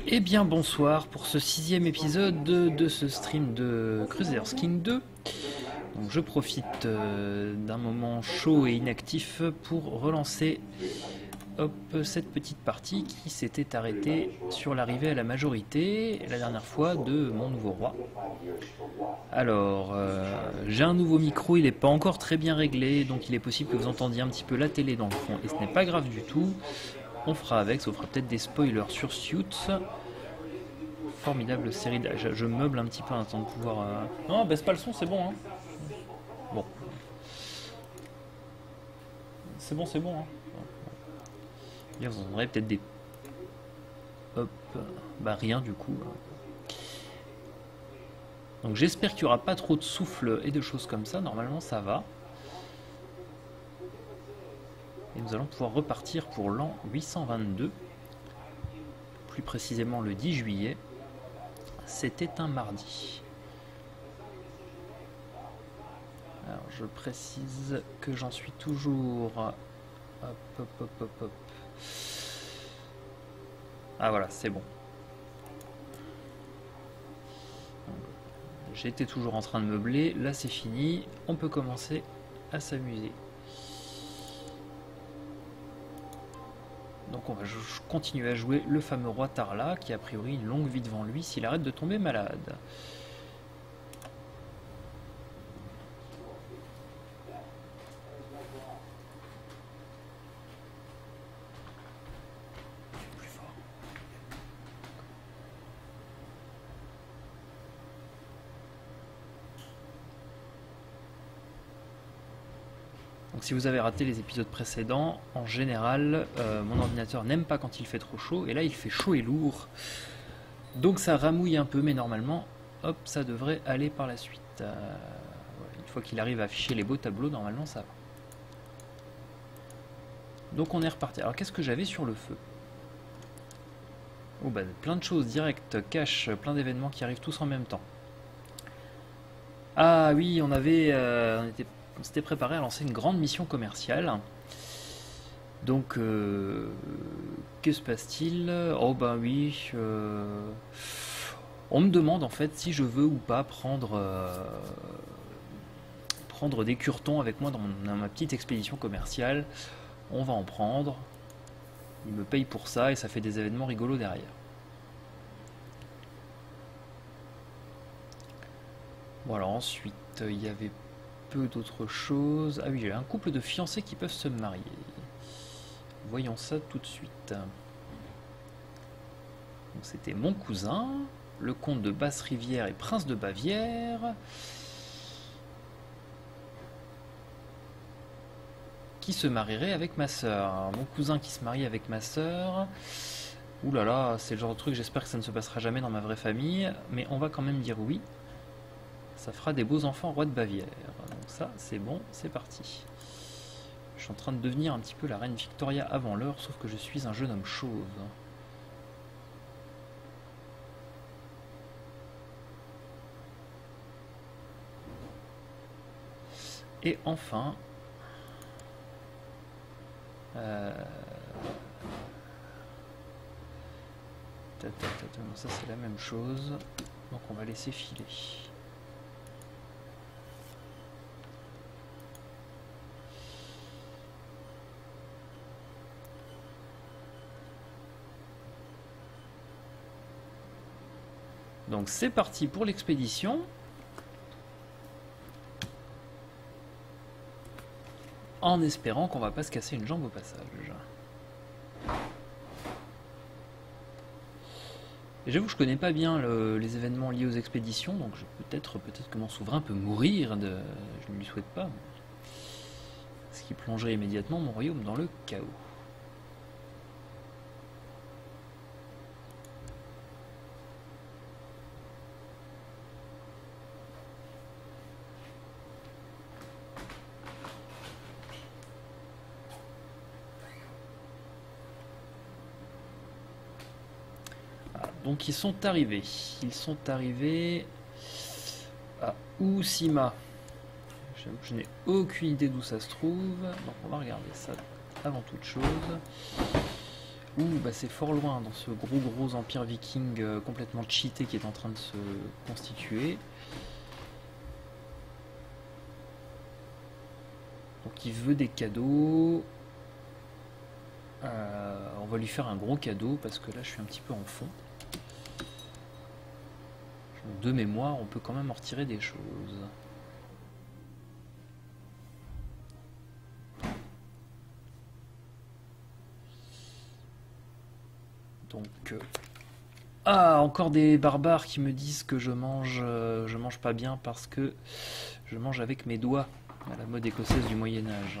Eh bien bonsoir pour ce 6e épisode de ce stream de Crusader Kings 2. Donc je profite d'un moment chaud et inactif pour relancer cette petite partie qui s'était arrêtée sur l'arrivée à la majorité la dernière fois de mon nouveau roi. Alors j'ai un nouveau micro, il n'est pas encore très bien réglé, donc il est possible que vous entendiez un petit peu la télé dans le fond et ce n'est pas grave du tout. On fera avec, ça vous fera peut-être des spoilers sur Suits. Formidable série je meuble un petit peu en attendant de pouvoir... Non, baisse pas le son, c'est bon. Hein. Bon. C'est bon. Hein. Vous entendrez peut-être des... Hop. Bah rien du coup. Donc j'espère qu'il n'y aura pas trop de souffle et de choses comme ça. Normalement ça va. Et nous allons pouvoir repartir pour l'an 822. Plus précisément le 10 juillet. C'était un mardi. Alors je précise que j'en suis toujours... Hop. Ah voilà, c'est bon. J'étais toujours en train de meubler, là c'est fini, on peut commencer à s'amuser. Donc on va continuer à jouer le fameux roi Tarla qui a priori une longue vie devant lui s'il arrête de tomber malade. Plus fort. Donc si vous avez raté les épisodes précédents, en général, mon ordinateur n'aime pas quand il fait trop chaud, et là il fait chaud et lourd. Donc ça ramouille un peu, mais normalement, hop, ça devrait aller par la suite. Voilà, une fois qu'il arrive à afficher les beaux tableaux, normalement ça va. Donc on est reparti. Alors qu'est-ce que j'avais sur le feu? Oh bah plein de choses directes, cash, plein d'événements qui arrivent tous en même temps. Ah oui, on s'était préparé à lancer une grande mission commerciale. Donc, que se passe-t-il? Oh ben oui, on me demande en fait si je veux ou pas prendre des curetons avec moi dans ma petite expédition commerciale. On va en prendre. Ils me payent pour ça et ça fait des événements rigolos derrière. Voilà, ensuite, il y avait peu d'autres choses. Ah oui, j'ai un couple de fiancés qui peuvent se marier. Voyons ça tout de suite. C'était mon cousin, le comte de Basse-Rivière et prince de Bavière, qui se marierait avec ma sœur. Mon cousin qui se marie avec ma sœur. Ouh là là, c'est le genre de truc, j'espère que ça ne se passera jamais dans ma vraie famille, mais on va quand même dire oui. Ça fera des beaux enfants roi de Bavière. Donc ça, c'est bon, c'est parti. Je suis en train de devenir un petit peu la reine Victoria avant l'heure, sauf que je suis un jeune homme chauve. Et enfin... ça c'est la même chose. Donc on va laisser filer. Donc c'est parti pour l'expédition. En espérant qu'on va pas se casser une jambe au passage. Et j'avoue que je connais pas bien les événements liés aux expéditions, donc peut-être que mon souverain peut mourir de... Je ne lui souhaite pas. Ce qui plongerait immédiatement mon royaume dans le chaos. Donc ils sont arrivés à Usima. Je n'ai aucune idée d'où ça se trouve, donc on va regarder ça avant toute chose. Ouh, bah c'est fort loin dans ce gros empire viking complètement cheaté qui est en train de se constituer. Donc il veut des cadeaux. On va lui faire un gros cadeau parce que là je suis un petit peu en fond. De mémoire, on peut quand même en retirer des choses. Donc, ah, encore des barbares qui me disent que je mange pas bien parce que je mange avec mes doigts, à la mode écossaise du Moyen-Âge.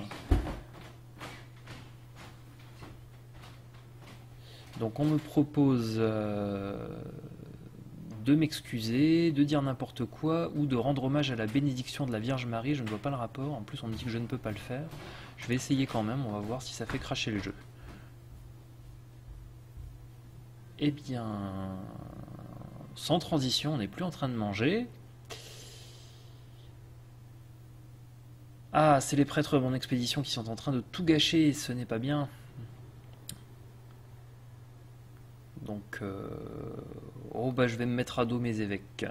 Donc, on me propose de m'excuser, de dire n'importe quoi ou de rendre hommage à la bénédiction de la Vierge Marie. Je ne vois pas le rapport. En plus, on me dit que je ne peux pas le faire. Je vais essayer quand même. On va voir si ça fait cracher le jeu. Eh bien, sans transition, on n'est plus en train de manger. Ah, c'est les prêtres de mon expédition qui sont en train de tout gâcher, ce n'est pas bien. Donc, oh bah je vais me mettre à dos mes évêques.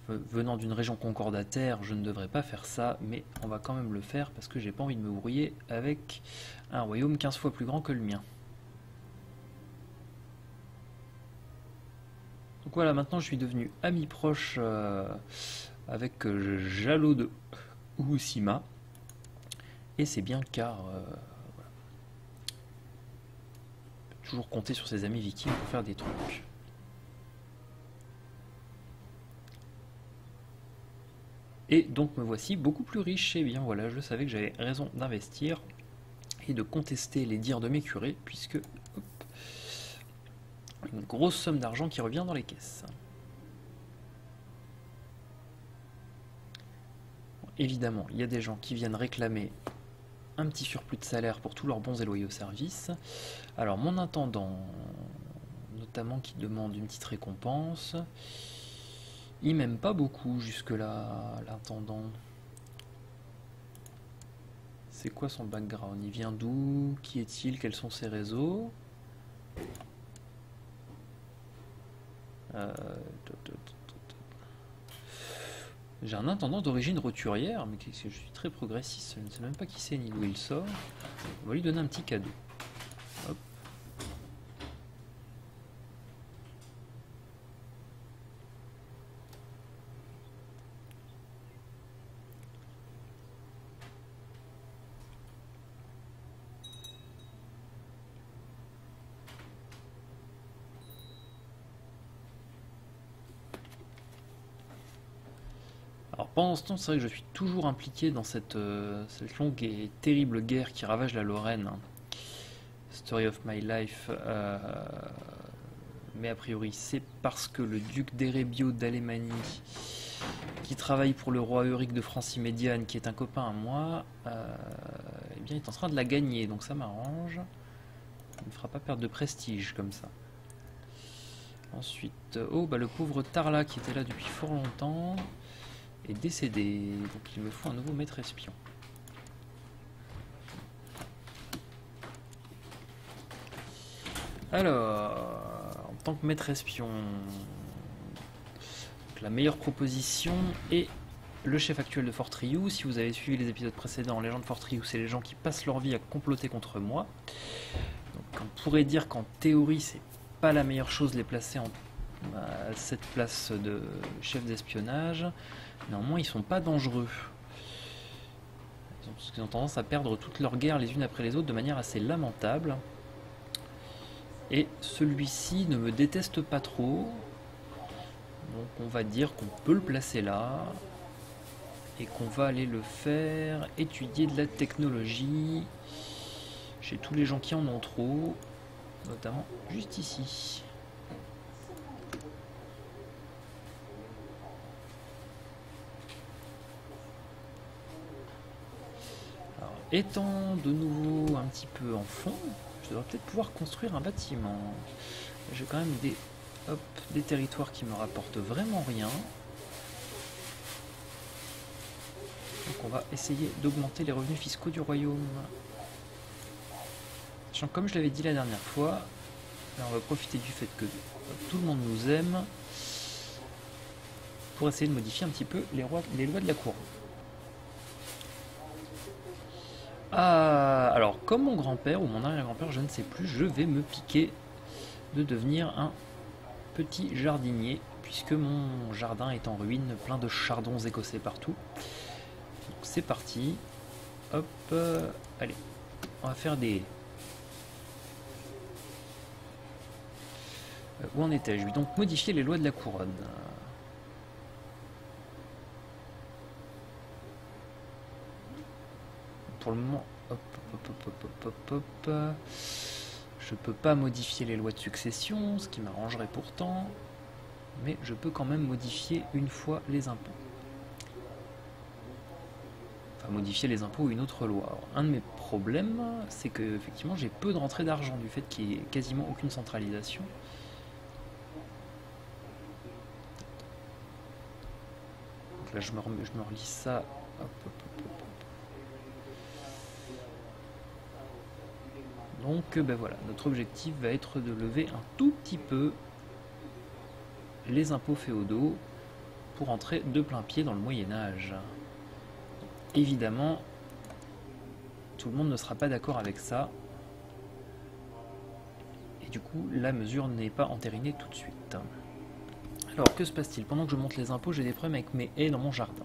Venant d'une région concordataire, je ne devrais pas faire ça, mais on va quand même le faire parce que j'ai pas envie de me brouiller avec un royaume 15 fois plus grand que le mien. Donc voilà, maintenant je suis devenu ami proche avec Jalo de Uhusima. Et c'est bien car voilà. On peut toujours compter sur ses amis vikings pour faire des trucs. Et donc me voici beaucoup plus riche. Et bien voilà, je savais que j'avais raison d'investir et de contester les dires de mes curés, puisque hop, une grosse somme d'argent qui revient dans les caisses. Évidemment, il y a des gens qui viennent réclamer un petit surplus de salaire pour tous leurs bons et loyaux services. Alors mon intendant, notamment qui demande une petite récompense, il m'aime pas beaucoup jusque-là, l'intendant. C'est quoi son background? Il vient d'où? Qui est-il? Quels sont ses réseaux? J'ai un intendant d'origine roturière, mais je suis très progressiste, je ne sais même pas qui c'est ni d'où il sort. On va lui donner un petit cadeau. Hop. Alors pendant ce temps, c'est vrai que je suis toujours impliqué dans cette longue et terrible guerre qui ravage la Lorraine. Story of my life. Mais a priori, c'est parce que le duc d'Erebio d'Alémanie, qui travaille pour le roi Euric de Francie Médiane, qui est un copain à moi, eh bien, il est en train de la gagner, donc ça m'arrange. Ça ne me fera pas perdre de prestige comme ça. Ensuite, oh, bah, le pauvre Tarla qui était là depuis fort longtemps est décédé, donc il me faut un nouveau maître espion. Alors, en tant que maître espion, la meilleure proposition est le chef actuel de Fort Rioux. Si vous avez suivi les épisodes précédents, les gens de Fort Rioux, c'est les gens qui passent leur vie à comploter contre moi. Donc on pourrait dire qu'en théorie, c'est pas la meilleure chose de les placer à cette place de chef d'espionnage. Néanmoins, ils sont pas dangereux. Ils ont tendance à perdre toutes leurs guerres les unes après les autres de manière assez lamentable. Et celui-ci ne me déteste pas trop. Donc on va dire qu'on peut le placer là. Et qu'on va aller le faire étudier de la technologie chez tous les gens qui en ont trop. Notamment juste ici. Alors, étant de nouveau un petit peu en fond, je devrais peut-être pouvoir construire un bâtiment. J'ai quand même des territoires qui me rapportent vraiment rien. Donc on va essayer d'augmenter les revenus fiscaux du royaume. Sachant que comme je l'avais dit la dernière fois, là on va profiter du fait que tout le monde nous aime pour essayer de modifier un petit peu les lois de la cour. Ah, alors comme mon grand-père ou mon arrière-grand-père, je ne sais plus, je vais me piquer de devenir un petit jardinier, puisque mon jardin est en ruine, plein de chardons écossais partout. Donc c'est parti. Hop, allez, on va faire des... où en étais-je? Je vais donc modifier les lois de la couronne. Pour le moment, hop, hop, hop, hop, hop, hop, hop. Je peux pas modifier les lois de succession, ce qui m'arrangerait pourtant, mais je peux quand même modifier une fois les impôts. Enfin, modifier les impôts ou une autre loi. Alors, un de mes problèmes, c'est que effectivement j'ai peu de rentrée d'argent du fait qu'il n'y ait quasiment aucune centralisation. Donc là je me relis ça. Hop, hop, hop, hop. Donc ben voilà, notre objectif va être de lever un tout petit peu les impôts féodaux pour entrer de plein pied dans le Moyen-Âge. Évidemment, tout le monde ne sera pas d'accord avec ça. Et du coup, la mesure n'est pas entérinée tout de suite. Alors, que se passe-t-il? Pendant que je monte les impôts, j'ai des problèmes avec mes haies dans mon jardin.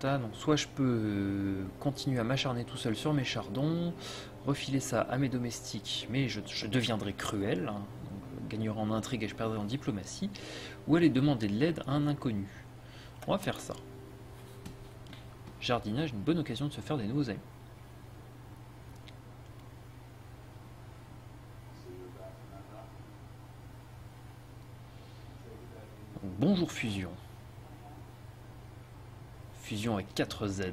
Donc soit je peux continuer à m'acharner tout seul sur mes chardons, refiler ça à mes domestiques, mais je deviendrai cruel, hein, je gagnerai en intrigue et je perdrai en diplomatie, ou aller demander de l'aide à un inconnu. On va faire ça. Jardinage, une bonne occasion de se faire des nouveaux amis. Donc, bonjour Fusion. Fusion avec 4 Z.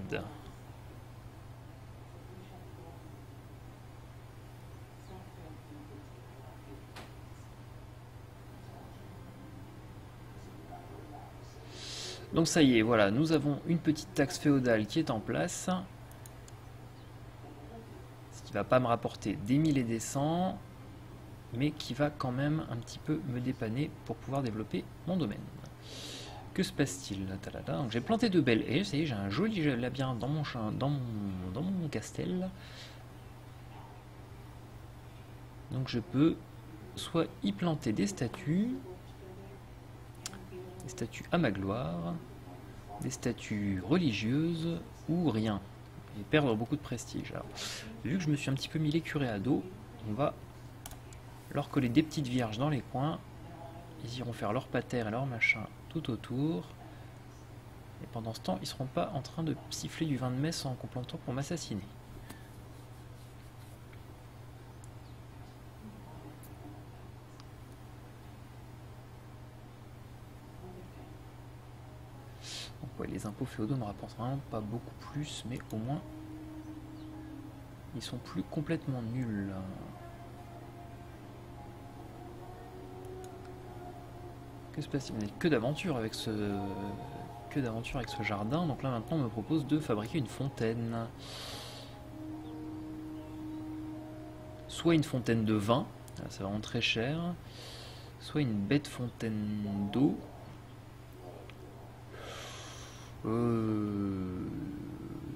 Donc ça y est, voilà, nous avons une petite taxe féodale qui est en place. Ce qui va pas me rapporter des 1000 et des 100, mais qui va quand même un petit peu me dépanner pour pouvoir développer mon domaine. Que se passe-t-il? Donc j'ai planté de belles haies, ça y est, j'ai un joli labyrinthe dans mon castel. Donc je peux soit y planter des statues à ma gloire, des statues religieuses ou rien, et perdre beaucoup de prestige. Alors, vu que je me suis un petit peu mis les curés à dos, on va leur coller des petites vierges dans les coins. Ils iront faire leur pater et leur machin tout autour. Et pendant ce temps, ils ne seront pas en train de siffler du vin de messe en complotant pour m'assassiner. Donc ouais, les impôts féodaux ne rapportent vraiment pas beaucoup plus, mais au moins, ils sont plus complètement nuls. Que se passe-t-il? On n'a que d'aventure avec ce jardin. Donc là maintenant on me propose de fabriquer une fontaine. Soit une fontaine de vin, c'est vraiment très cher, soit une bête fontaine d'eau.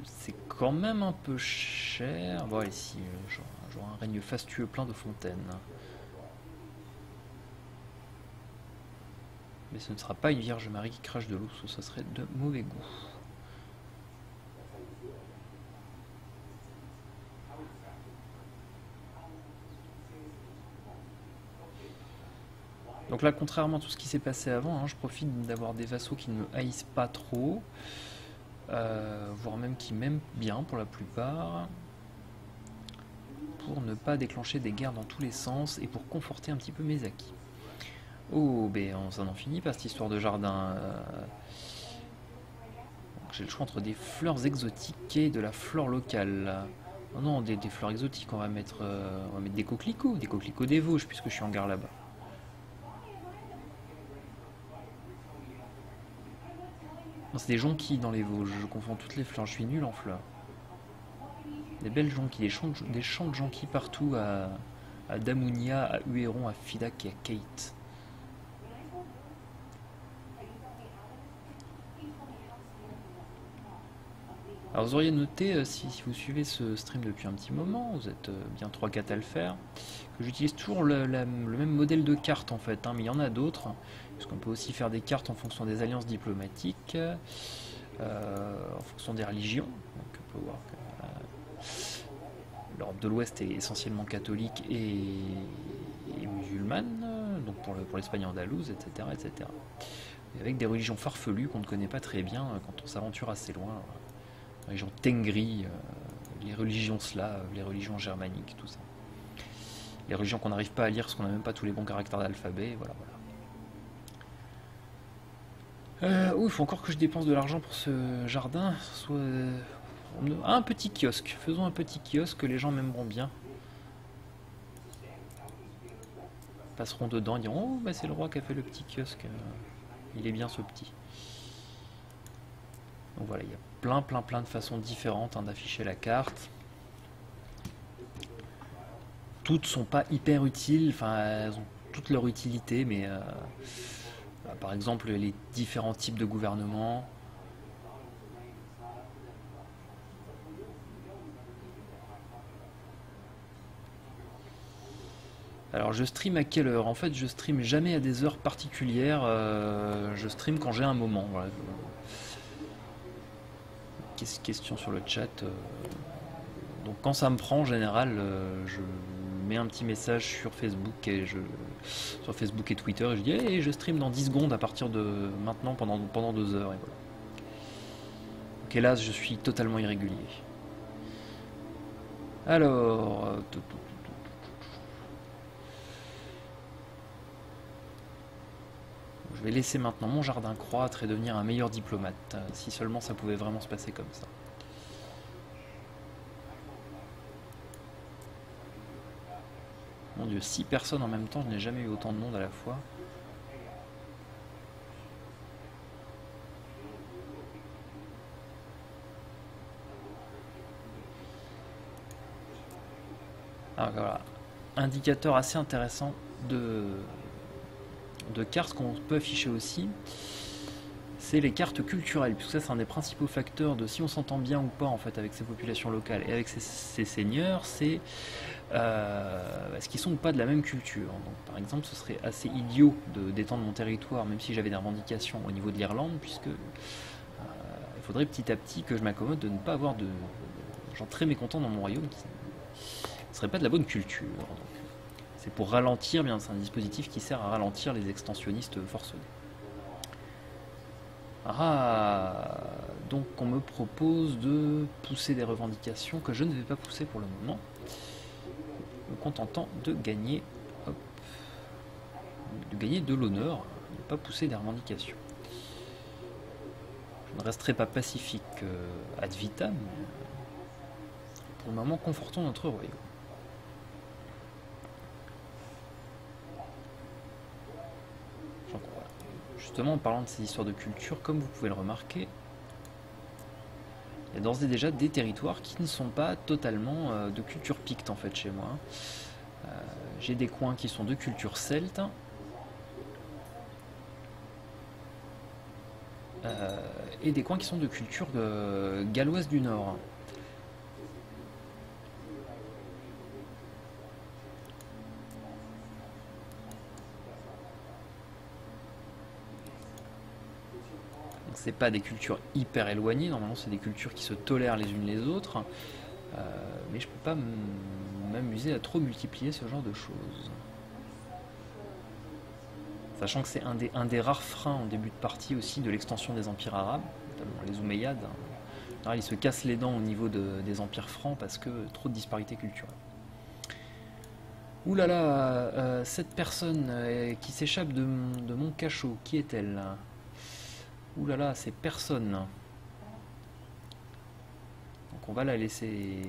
C'est quand même un peu cher. Bon allez, si, genre un règne fastueux plein de fontaines. Mais ce ne sera pas une Vierge Marie qui crache de l'eau, ça serait de mauvais goût. Donc là, contrairement à tout ce qui s'est passé avant, hein, je profite d'avoir des vassaux qui ne me haïssent pas trop, voire même qui m'aiment bien pour la plupart, pour ne pas déclencher des guerres dans tous les sens et pour conforter un petit peu mes acquis. Oh, ben ça n'en finit pas cette histoire de jardin. J'ai le choix entre des fleurs exotiques et de la flore locale. Oh non, des fleurs exotiques, on va mettre des coquelicots des Vosges, puisque je suis en gare là-bas. C'est des jonquilles dans les Vosges, je confonds toutes les fleurs, je suis nul en fleurs. Des belles jonquilles, des champs de jonquilles partout à Damounia, à Huéron, à Fidac et à Kate. Alors vous auriez noté, si vous suivez ce stream depuis un petit moment, vous êtes bien 3-4 à le faire, que j'utilise toujours le même modèle de carte en fait, hein, mais il y en a d'autres, puisqu'on peut aussi faire des cartes en fonction des alliances diplomatiques, en fonction des religions. Donc on peut voir que l'Europe de l'Ouest est essentiellement catholique et musulmane, donc pour l'Espagne andalouse, etc., etc. Et avec des religions farfelues qu'on ne connaît pas très bien quand on s'aventure assez loin. Les religions tengri, les religions slaves, les religions germaniques, tout ça. Les religions qu'on n'arrive pas à lire parce qu'on n'a même pas tous les bons caractères d'alphabet, voilà, voilà. Il faut encore que je dépense de l'argent pour ce jardin. Un petit kiosque. Faisons un petit kiosque que les gens m'aimeront bien. Passeront dedans et diront: oh, bah c'est le roi qui a fait le petit kiosque. Il est bien ce petit. Donc voilà, il y a plein de façons différentes hein, d'afficher la carte. Toutes sont pas hyper utiles, enfin elles ont toute leur utilité, mais par exemple les différents types de gouvernement. Alors je stream à quelle heure? En fait je stream jamais à des heures particulières, je stream quand j'ai un moment. Voilà. Question sur le chat. Donc quand ça me prend en général, je mets un petit message sur Facebook et Twitter et je dis hey, je stream dans 10 secondes à partir de maintenant pendant 2 heures et voilà. Donc hélas je suis totalement irrégulier. Alors je vais laisser maintenant mon jardin croître et devenir un meilleur diplomate, si seulement ça pouvait vraiment se passer comme ça. Mon Dieu, 6 personnes en même temps, je n'ai jamais eu autant de monde à la fois. Alors voilà, indicateur assez intéressant de cartes qu'on peut afficher aussi, c'est les cartes culturelles, puisque ça c'est un des principaux facteurs de si on s'entend bien ou pas en fait avec ces populations locales et avec ces seigneurs, c'est est-ce qu'ils sont ou pas de la même culture. Donc, par exemple, ce serait assez idiot d'étendre mon territoire, même si j'avais des revendications au niveau de l'Irlande, puisque il faudrait petit à petit que je m'accommode de ne pas avoir de gens très mécontents dans mon royaume qui ne seraient pas de la bonne culture. Donc, c'est pour ralentir, bien c'est un dispositif qui sert à ralentir les extensionnistes forcenés. Ah, donc on me propose de pousser des revendications que je ne vais pas pousser pour le moment, me contentant de gagner, de l'honneur, ne pas pousser des revendications. Je ne resterai pas pacifique ad vitam, pour le moment confortons notre royaume. Justement, en parlant de ces histoires de culture, comme vous pouvez le remarquer, il y a d'ores et déjà des territoires qui ne sont pas totalement de culture picte en fait chez moi. J'ai des coins qui sont de culture celte, et des coins qui sont de culture galloise du Nord. C'est pas des cultures hyper éloignées, normalement c'est des cultures qui se tolèrent les unes les autres, mais je peux pas m'amuser à trop multiplier ce genre de choses. Sachant que c'est un des rares freins en début de partie aussi de l'extension des empires arabes, notamment les Omeyyades. Alors, ils se cassent les dents au niveau des empires francs parce que trop de disparités culturelles. Ouh là là, cette personne qui s'échappe de mon cachot, qui est-elle ? Ouh là là, c'est personne. Donc on va la laisser.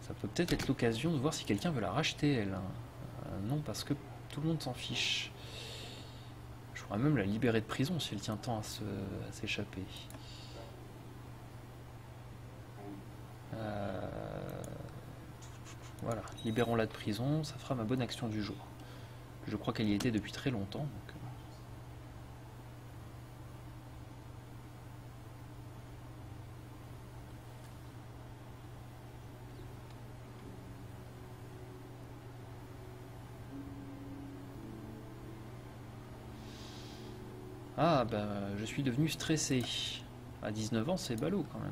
Ça peut peut-être être l'occasion de voir si quelqu'un veut la racheter, elle. Non, parce que tout le monde s'en fiche. Je pourrais même la libérer de prison si elle tient tant à s'échapper. Voilà, libérons-la de prison, ça fera ma bonne action du jour. Je crois qu'elle y était depuis très longtemps. Donc... Ah, bah, je suis devenu stressé. À 19 ans, c'est ballot quand même.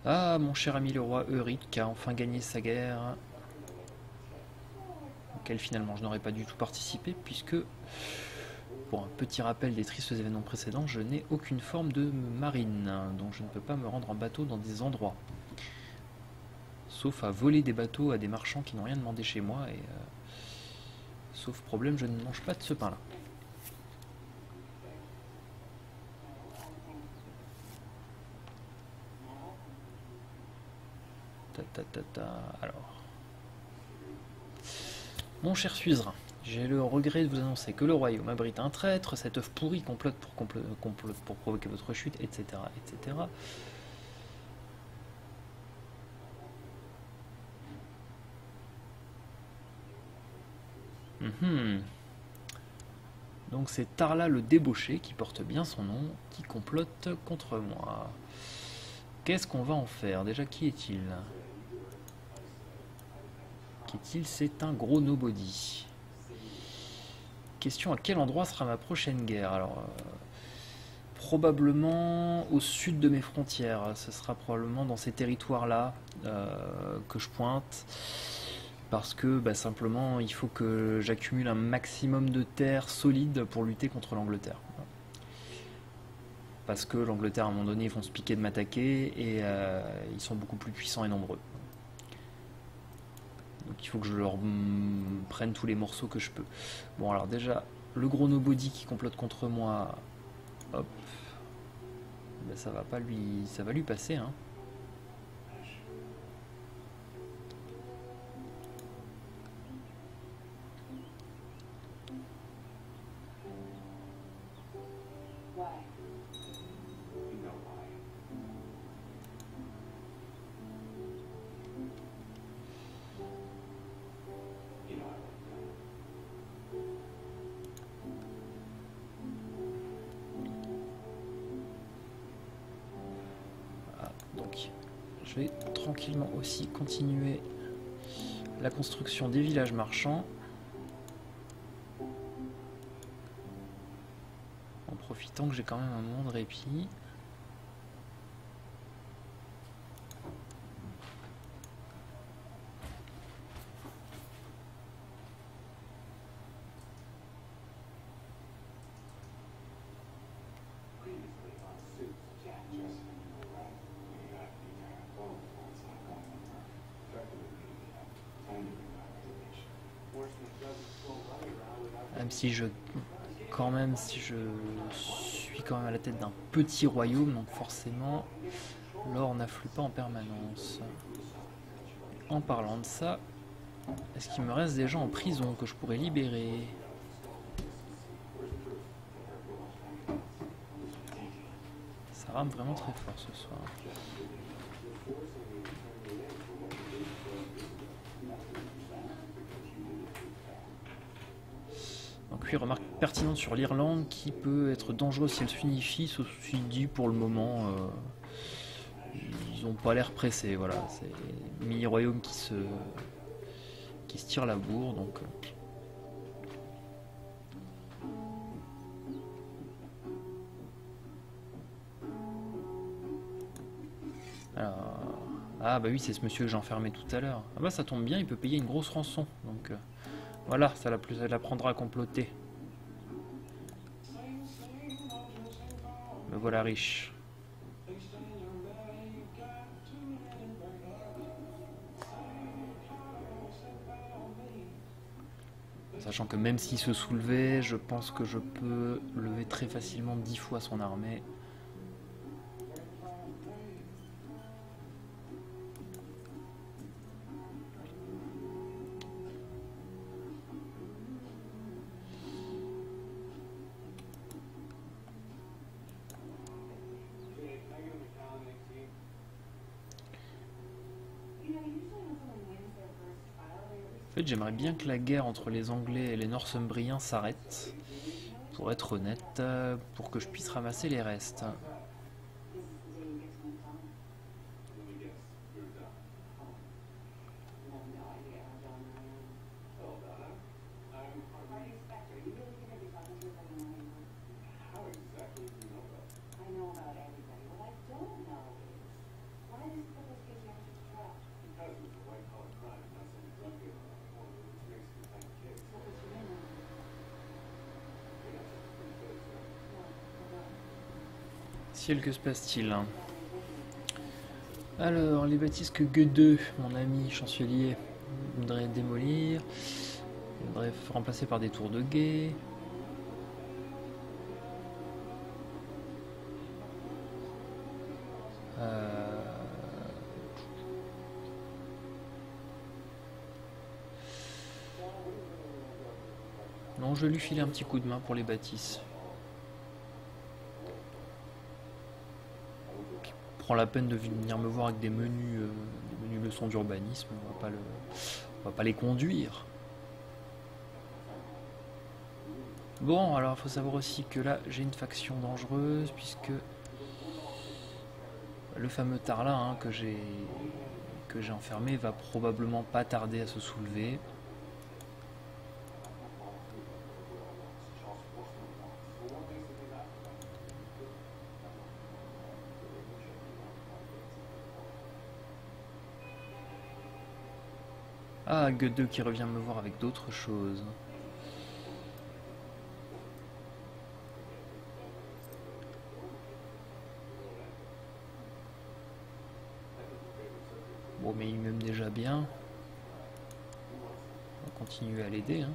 Ah, mon cher ami le roi Eurik a enfin gagné sa guerre, auquel finalement je n'aurais pas du tout participé, puisque, pour un petit rappel des tristes événements précédents, je n'ai aucune forme de marine, donc je ne peux pas me rendre en bateau dans des endroits. Sauf à voler des bateaux à des marchands qui n'ont rien demandé chez moi, et sauf problème, je ne mange pas de ce pain-là. Alors, mon cher suzerain, j'ai le regret de vous annoncer que le royaume abrite un traître, cet œuf pourri complote pour provoquer votre chute, etc., etc. Donc c'est Tarla le débauché, qui porte bien son nom, qui complote contre moi. Qu'est-ce qu'on va en faire? Déjà, qui est-il? Qui est-il? C'est un gros nobody. Question, à quel endroit sera ma prochaine guerre? Alors, probablement au sud de mes frontières. Ce sera probablement dans ces territoires-là que je pointe. Parce que bah, simplement, il faut que j'accumule un maximum de terres solides pour lutter contre l'Angleterre. Parce que l'Angleterre, à un moment donné, ils vont se piquer de m'attaquer et ils sont beaucoup plus puissants et nombreux. Donc il faut que je leur prenne tous les morceaux que je peux. Bon, alors déjà, le gros nobody qui complote contre moi, hop, ben, ça va pas lui, ça va lui passer, hein. Donc, je vais tranquillement aussi continuer la construction des villages marchands en profitant que j'ai quand même un moment de répit. Même si je suis quand même à la tête d'un petit royaume, donc forcément l'or n'afflue pas en permanence. En parlant de ça, est-ce qu'il me reste des gens en prison que je pourrais libérer? Ça rame vraiment très fort ce soir. Donc oui, remarque pertinente sur l'Irlande qui peut être dangereuse si elle s'unifie, ceci dit pour le moment ils n'ont pas l'air pressés, voilà, c'est mini-royaume qui se tire la bourre, donc alors, ah bah oui, c'est ce monsieur que j'ai enfermé tout à l'heure. Ah bah ça tombe bien, il peut payer une grosse rançon, donc voilà, ça l'apprendra à comploter. Me voilà riche. Sachant que même s'il se soulevait, je pense que je peux lever très facilement 10 fois son armée. En fait, j'aimerais bien que la guerre entre les Anglais et les Northumbriens s'arrête, pour être honnête, pour que je puisse ramasser les restes. Ciel, que se passe-t-il? Alors, les bâtisses que Gueux, mon ami chancelier, voudrait démolir, il voudrait remplacer par des tours de guet. Non, je vais lui filer un petit coup de main pour les bâtisses. Prend la peine de venir me voir avec des menus leçons d'urbanisme, on va pas les conduire. Bon, alors il faut savoir aussi que là j'ai une faction dangereuse puisque le fameux Tarla que j'ai enfermé va probablement pas tarder à se soulever. Ah, Gueux qui revient me voir avec d'autres choses. Bon, mais il m'aime déjà bien. On va continuer à l'aider. Hein.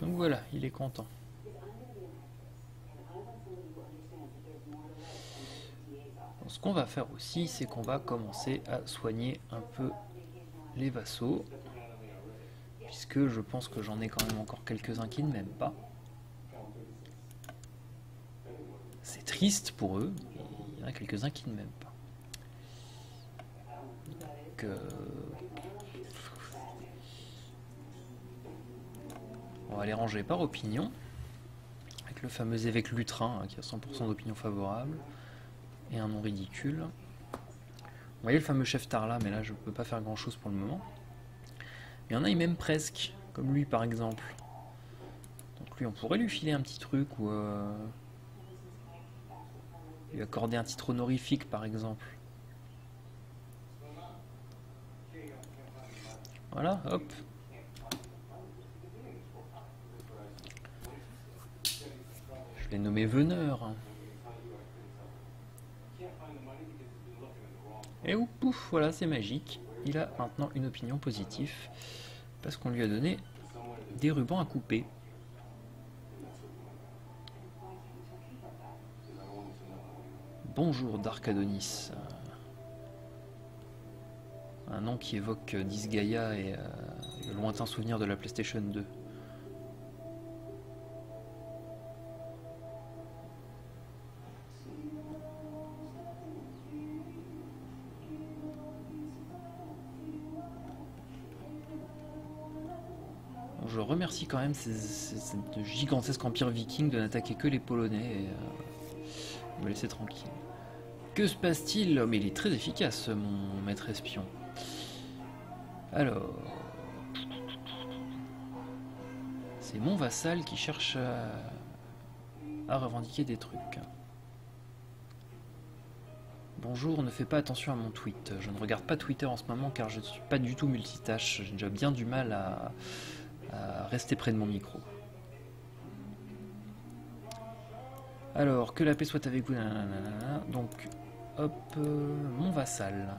Donc voilà, il est content. Donc, ce qu'on va faire aussi, c'est qu'on va commencer à soigner un peu les vassaux, puisque je pense que j'en ai quand même encore quelques-uns qui ne m'aiment pas. C'est triste pour eux, mais il y en a quelques-uns qui ne m'aiment pas. Donc, on va les ranger par opinion, avec le fameux évêque lutrin qui a 100% d'opinion favorable, et un nom ridicule. Vous voyez le fameux chef Tarla, mais là je ne peux pas faire grand chose pour le moment. Il y en a, ils m'aiment presque, comme lui par exemple. Donc lui, on pourrait lui filer un petit truc ou lui accorder un titre honorifique par exemple. Voilà, hop. Je l'ai nommé veneur. Et ouf, pouf, voilà, c'est magique. Il a maintenant une opinion positive parce qu'on lui a donné des rubans à couper. Bonjour Darkadonis. Un nom qui évoque Disgaea et le lointain souvenir de la PlayStation 2. Je remercie quand même ce gigantesque empire viking de n'attaquer que les Polonais et me laisser tranquille. Que se passe-t-il? Mais il est très efficace, mon maître espion. Alors... c'est mon vassal qui cherche à revendiquer des trucs. Bonjour, ne fais pas attention à mon tweet. Je ne regarde pas Twitter en ce moment car je ne suis pas du tout multitâche. J'ai déjà bien du mal à rester près de mon micro. Alors, que la paix soit avec vous. Nanana. Donc, hop, mon vassal.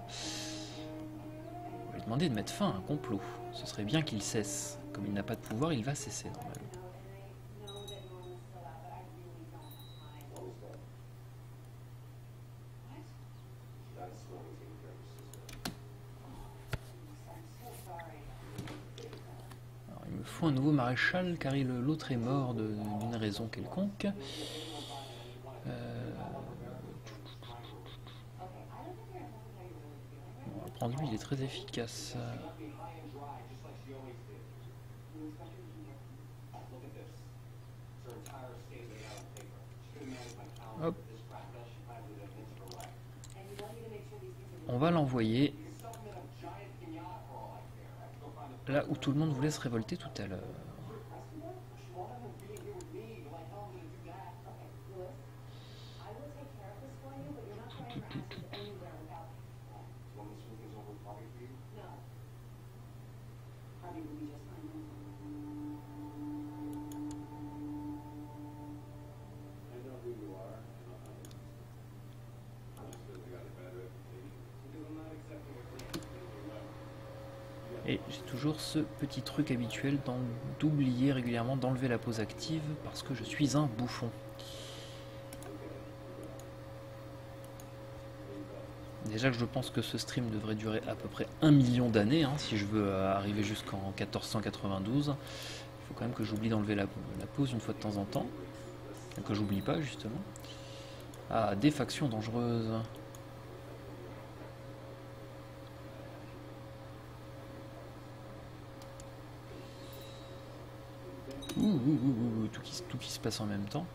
On va lui demander de mettre fin à un complot. Ce serait bien qu'il cesse. Comme il n'a pas de pouvoir, il va cesser normalement. Il me faut un nouveau maréchal car l'autre est mort d'une raison quelconque. On va prendre lui, il est très efficace. Hop. On va l'envoyer là où tout le monde voulait se révolter tout à l'heure. Et j'ai toujours ce petit truc habituel d'oublier régulièrement d'enlever la pause active parce que je suis un bouffon. Déjà que je pense que ce stream devrait durer à peu près 1 million d'années, hein, si je veux arriver jusqu'en 1492. Il faut quand même que j'oublie d'enlever la pause une fois de temps en temps. Que j'oublie pas justement. Ah, des factions dangereuses. Tout qui se passe en même temps.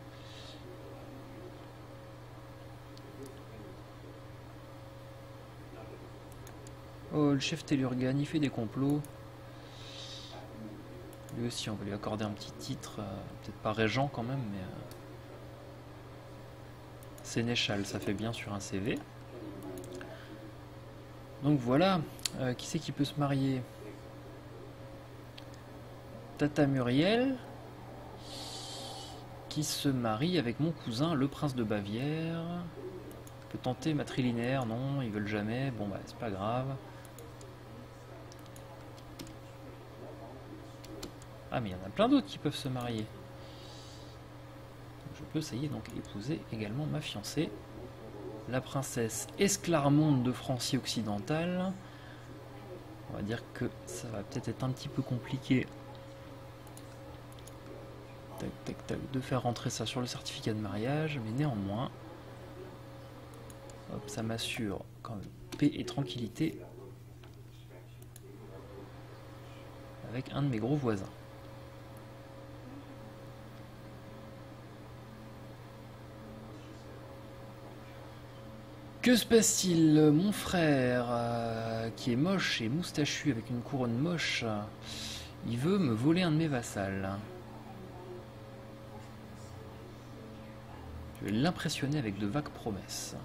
Oh, le chef Tellurgan, il fait des complots. Lui aussi, on va lui accorder un petit titre. Peut-être pas régent quand même, mais... sénéchal, ça fait bien sur un CV. Donc voilà. Qui c'est qui peut se marier? Tata Muriel, qui se marie avec mon cousin, le prince de Bavière. On peut tenter matrilinéaire, non, ils veulent jamais. Bon, bah, c'est pas grave. Ah, mais il y en a plein d'autres qui peuvent se marier. Je peux, ça y est, donc épouser également ma fiancée, la princesse Esclarmonde de Francie occidentale. On va dire que ça va peut-être être un petit peu compliqué de faire rentrer ça sur le certificat de mariage, mais néanmoins, hop, ça m'assure quand même paix et tranquillité avec un de mes gros voisins. Que se passe-t-il? Mon frère, qui est moche et moustachu avec une couronne moche, il veut me voler un de mes vassals. Je vais l'impressionner avec de vagues promesses.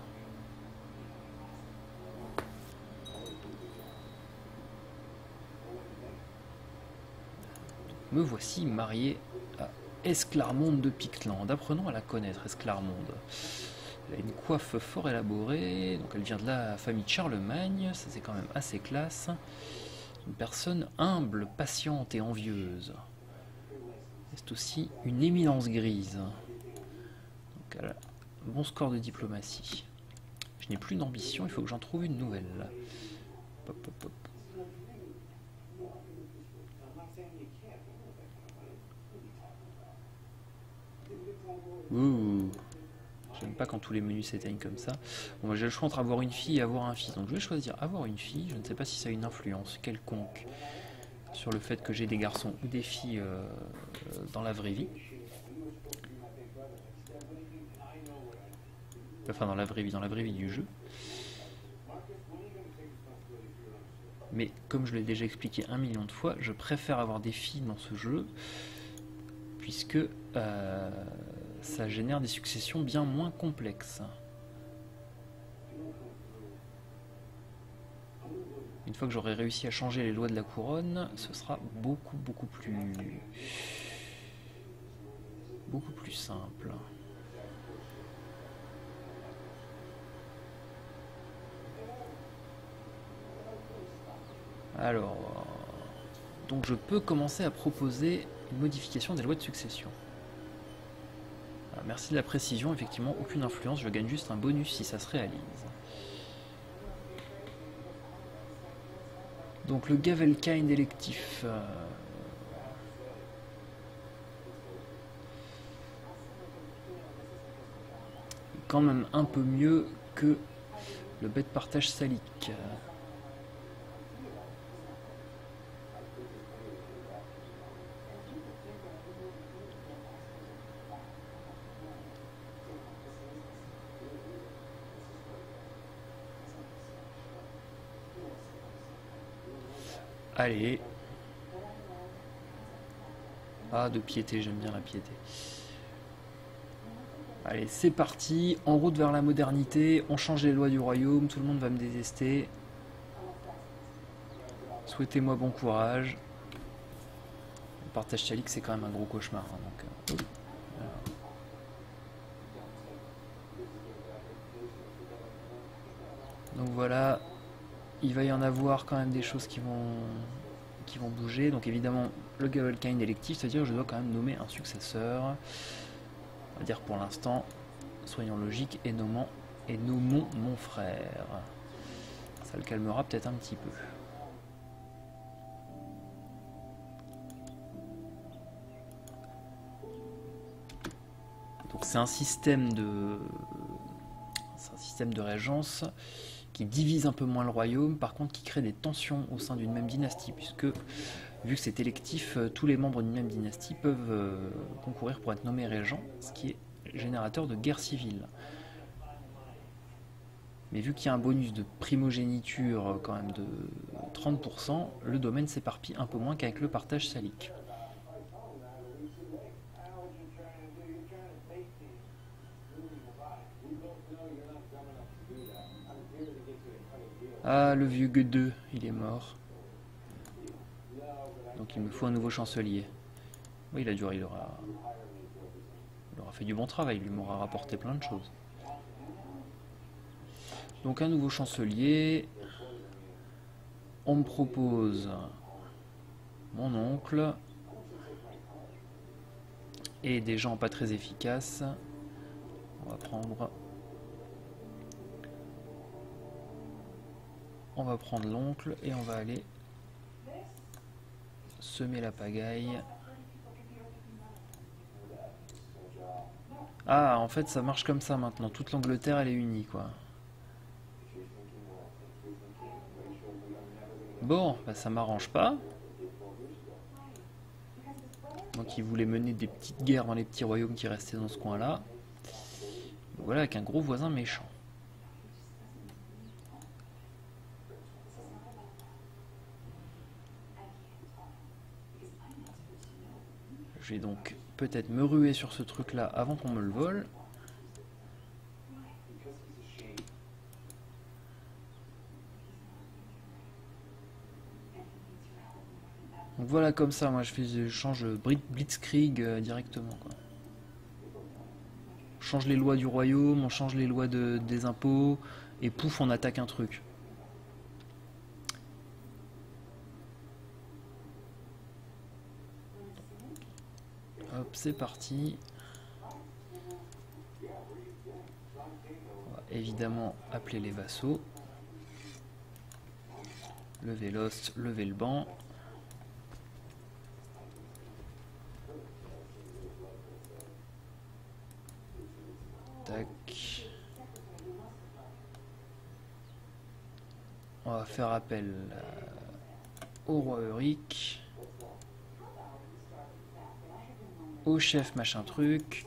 Me voici marié à Esclarmonde de Pictland. Apprenons à la connaître, Esclarmonde. Elle a une coiffe fort élaborée, donc elle vient de la famille de Charlemagne, ça c'est quand même assez classe. Une personne humble, patiente et envieuse. C'est aussi une éminence grise. Donc elle a un bon score de diplomatie. Je n'ai plus d'ambition, il faut que j'en trouve une nouvelle. Pop, pop, pop. Ouh. J'aime pas quand tous les menus s'éteignent comme ça. Bon, bah, j'ai le choix entre avoir une fille et avoir un fils. Donc je vais choisir avoir une fille. Je ne sais pas si ça a une influence quelconque sur le fait que j'ai des garçons ou des filles dans la vraie vie. Enfin, dans la vraie vie du jeu. Mais comme je l'ai déjà expliqué 1 million de fois, je préfère avoir des filles dans ce jeu, puisque ça génère des successions bien moins complexes. Une fois que j'aurai réussi à changer les lois de la couronne, ce sera beaucoup plus simple. Alors, donc je peux commencer à proposer une modification des lois de succession. Alors, merci de la précision, effectivement, aucune influence, je gagne juste un bonus si ça se réalise. Donc le Gavelkind électif. Quand même un peu mieux que le bête partage salique. Allez. Ah, de piété, j'aime bien la piété. Allez, c'est parti, en route vers la modernité, on change les lois du royaume, tout le monde va me détester. Souhaitez-moi bon courage. Le partage salique, c'est quand même un gros cauchemar. Hein, voilà. Donc voilà, il va y en avoir quand même des choses qui vont bouger. Donc évidemment, le Gavelkind électif, c'est-à-dire que je dois quand même nommer un successeur. On va dire pour l'instant, soyons logiques et nommons mon frère. Ça le calmera peut-être un petit peu. Donc c'est un système de régence qui divise un peu moins le royaume, par contre qui crée des tensions au sein d'une même dynastie, puisque vu que c'est électif, tous les membres d'une même dynastie peuvent concourir pour être nommés régents, ce qui est générateur de guerre civile. Mais vu qu'il y a un bonus de primogéniture quand même de 30%, le domaine s'éparpille un peu moins qu'avec le partage salique. Ah, le vieux Gueux, il est mort. Donc il me faut un nouveau chancelier. Oui, il aura fait du bon travail, il m'aura rapporté plein de choses. Donc un nouveau chancelier. On me propose mon oncle et des gens pas très efficaces. On va prendre l'oncle et on va aller semer la pagaille. Ah, en fait ça marche comme ça maintenant, toute l'Angleterre elle est unie quoi. Bon, bah ça m'arrange pas. Moi qui voulais mener des petites guerres dans les petits royaumes qui restaient dans ce coin là. Voilà, avec un gros voisin méchant. Je vais donc peut-être me ruer sur ce truc là avant qu'on me le vole. Donc voilà, comme ça, moi je change Blitzkrieg directement quoi. On change les lois du royaume, on change les lois des impôts, et pouf, on attaque un truc. Hop, c'est parti. On va évidemment appeler les vassaux. Lever l'os, lever le banc. Tac. On va faire appel au roi Euric. Au chef machin truc.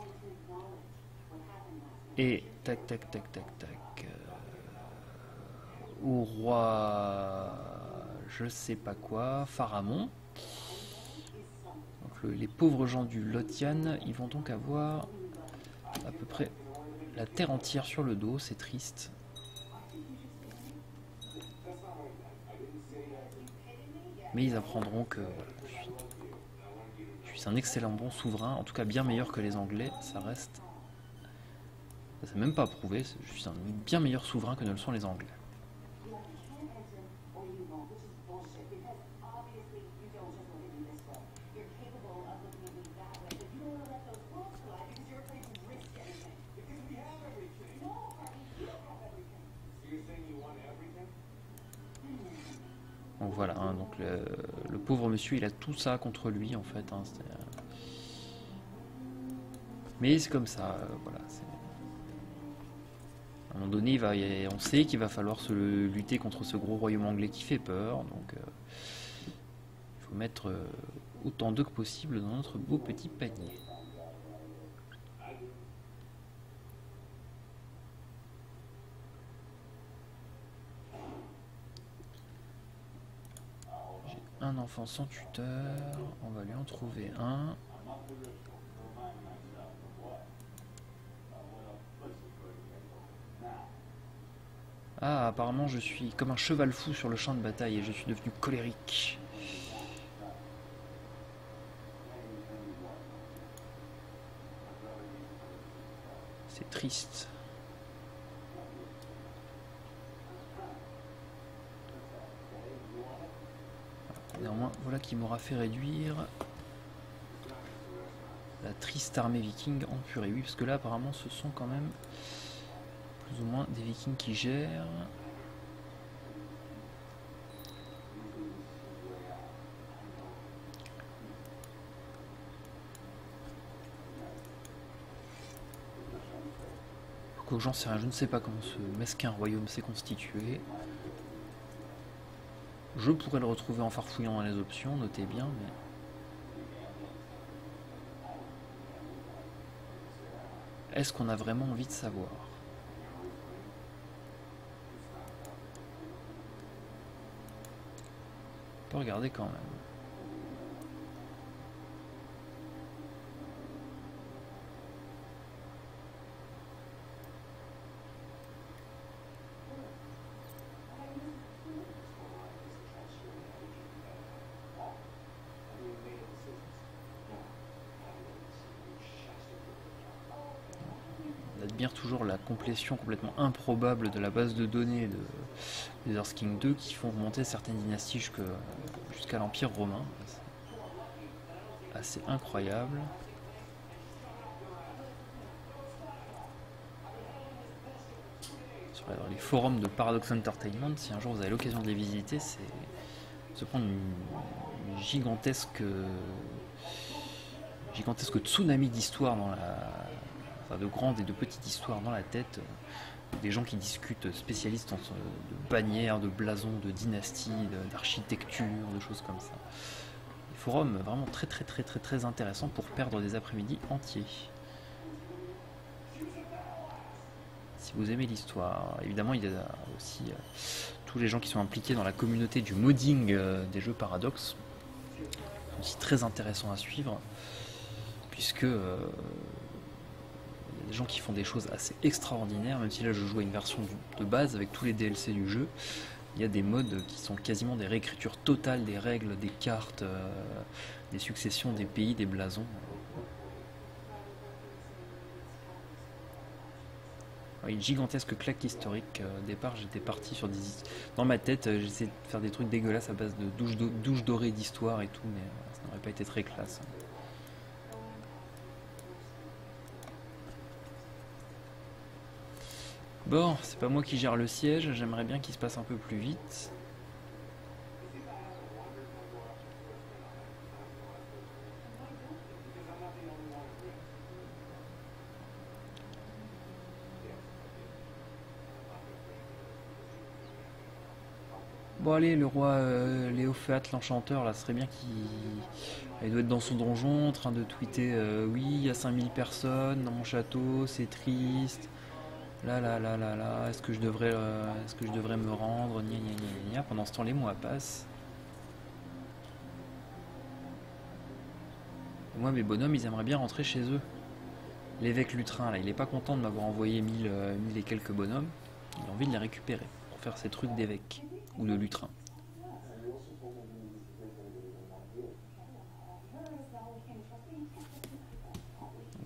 Et tac tac tac tac tac. Au roi je sais pas quoi, Pharamond. Donc les pauvres gens du Lothian, ils vont donc avoir à peu près la terre entière sur le dos, c'est triste. Mais ils apprendront que voilà, je suis un excellent bon souverain, en tout cas bien meilleur que les Anglais, ça reste. Ça c'est même pas prouvé, je suis un bien meilleur souverain que ne le sont les Anglais. Donc voilà, hein, donc le pauvre monsieur, il a tout ça contre lui en fait. Hein, mais c'est comme ça, voilà. À un moment donné, on sait qu'il va falloir lutter contre ce gros royaume anglais qui fait peur, donc il faut mettre autant d'œufs que possible dans notre beau petit panier. J'ai un enfant sans tuteur, on va lui en trouver un. Ah, apparemment je suis comme un cheval fou sur le champ de bataille et je suis devenu colérique. C'est triste. Néanmoins, voilà qui m'aura fait réduire la triste armée viking en purée. Oui, parce que là apparemment ce sont quand même plus ou moins des vikings qui gèrent. Quoique j'en sais rien, je ne sais pas comment ce mesquin royaume s'est constitué. Je pourrais le retrouver en farfouillant dans les options, notez bien, mais... Est-ce qu'on a vraiment envie de savoir? On peut regarder quand même. On admire toujours la complétion complètement improbable de la base de données de Earth King 2 qui font remonter certaines dynasties jusqu'à l'Empire romain. C'est assez incroyable. Sur les forums de Paradox Entertainment, si un jour vous avez l'occasion de les visiter, c'est se prendre une gigantesque tsunami d'histoire dans de grandes et de petites histoires dans la tête, des gens qui discutent, spécialistes de bannières, de blasons, de dynasties, d'architecture, de choses comme ça. Des forums vraiment très très très très très intéressants pour perdre des après-midi entiers. Si vous aimez l'histoire, évidemment il y a aussi tous les gens qui sont impliqués dans la communauté du modding des jeux Paradox, c'est aussi très intéressant à suivre, puisque des gens qui font des choses assez extraordinaires, même si là je joue à une version de base avec tous les DLC du jeu. Il y a des modes qui sont quasiment des réécritures totales des règles, des cartes, des successions, des pays, des blasons. Une gigantesque claque historique. Au départ j'étais parti sur des... Dans ma tête j'essayais de faire des trucs dégueulasses à base de douches dorées d'histoire et tout, mais ça n'aurait pas été très classe. Bon, c'est pas moi qui gère le siège, j'aimerais bien qu'il se passe un peu plus vite. Bon allez, le roi Léofat, l'enchanteur, là, serait bien il doit être dans son donjon en train de tweeter oui, il y a 5000 personnes dans mon château, c'est triste. Là, là, là, là, là, est-ce que je devrais me rendre? Gna, gna, gna, gna. Pendant ce temps, les mois passent. Et moi, mes bonhommes, ils aimeraient bien rentrer chez eux. L'évêque lutrin, là, il est pas content de m'avoir envoyé 1000 et quelques bonhommes. Il a envie de les récupérer pour faire ses trucs d'évêque ou de lutrin.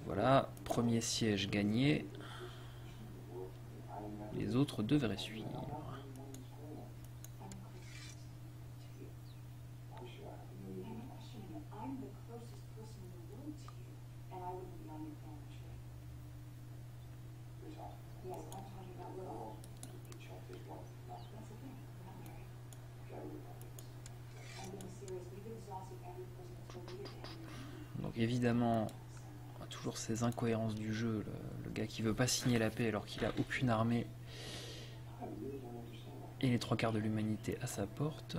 Voilà, premier siège gagné. Les autres devraient suivre. Donc évidemment, toujours ces incohérences du jeu, le gars qui veut pas signer la paix alors qu'il a aucune armée et les trois quarts de l'humanité à sa porte.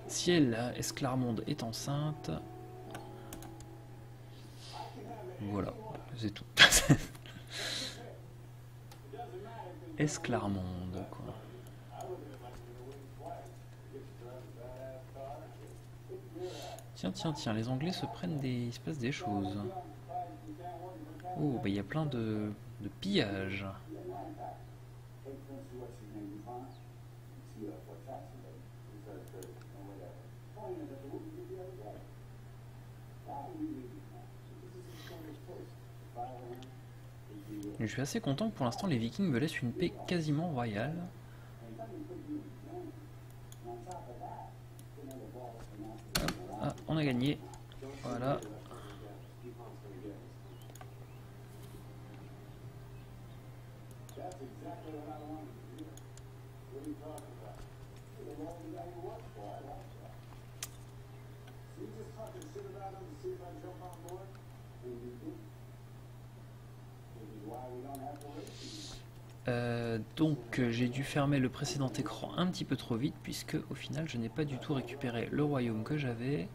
Si elle, Esclarmonde, est enceinte, voilà, c'est tout. Esclarmonde, quoi. Tiens, les Anglais se prennent des... Il se passe des choses. Oh, bah il y a plein de pillages. Je suis assez content que pour l'instant les Vikings me laissent une paix quasiment royale. Hop, ah, on a gagné. Voilà. Donc j'ai dû fermer le précédent écran un petit peu trop vite puisque au final je n'ai pas du tout récupéré le royaume que j'avais,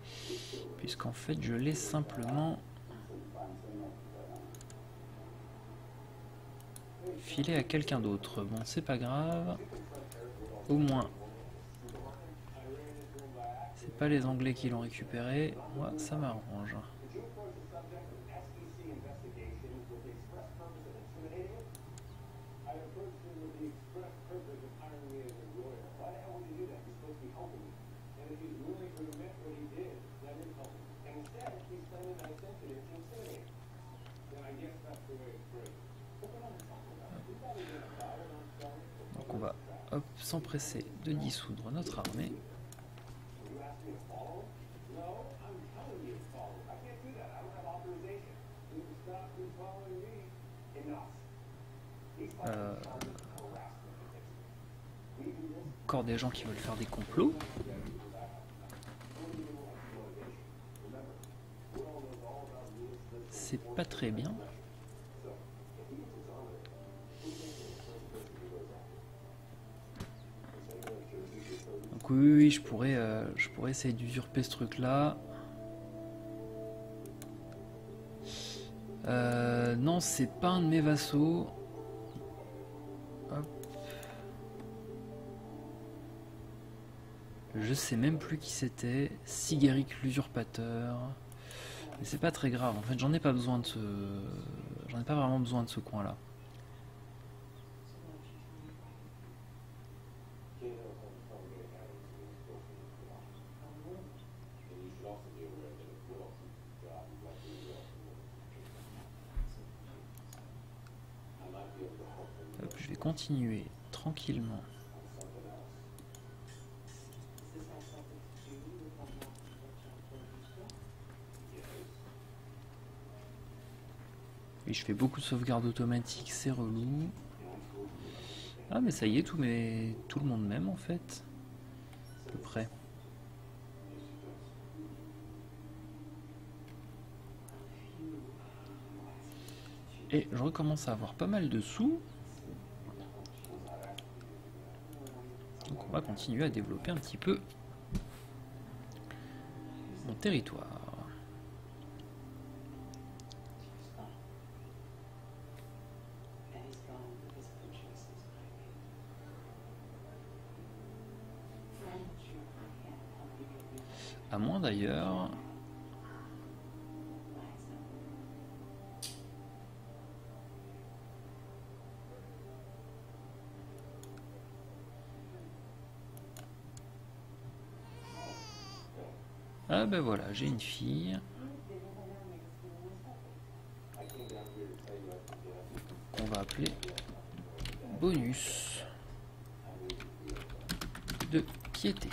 puisqu'en fait je l'ai simplement filé à quelqu'un d'autre. Bon, c'est pas grave, au moins c'est pas les Anglais qui l'ont récupéré, moi ça m'arrange. Donc on va hop s'empresser de dissoudre notre armée. Encore des gens qui veulent faire des complots. C'est pas très bien. Donc oui, je pourrais essayer d'usurper ce truc-là. Non, c'est pas un de mes vassaux. Hop. Je sais même plus qui c'était. Sigéric l'usurpateur. Mais c'est pas très grave. En fait, j'en ai pas besoin de ce. J'en ai pas vraiment besoin de ce coin-là. Hop, je vais continuer tranquillement. Et je fais beaucoup de sauvegarde automatique, c'est relou. Ah mais ça y est, tout le monde m'aime en fait. À peu près. Et je recommence à avoir pas mal de sous. Donc on va continuer à développer un petit peu mon territoire. À moins d'ailleurs Ah ben voilà, j'ai une fille qu'on va appeler Bonus de piété.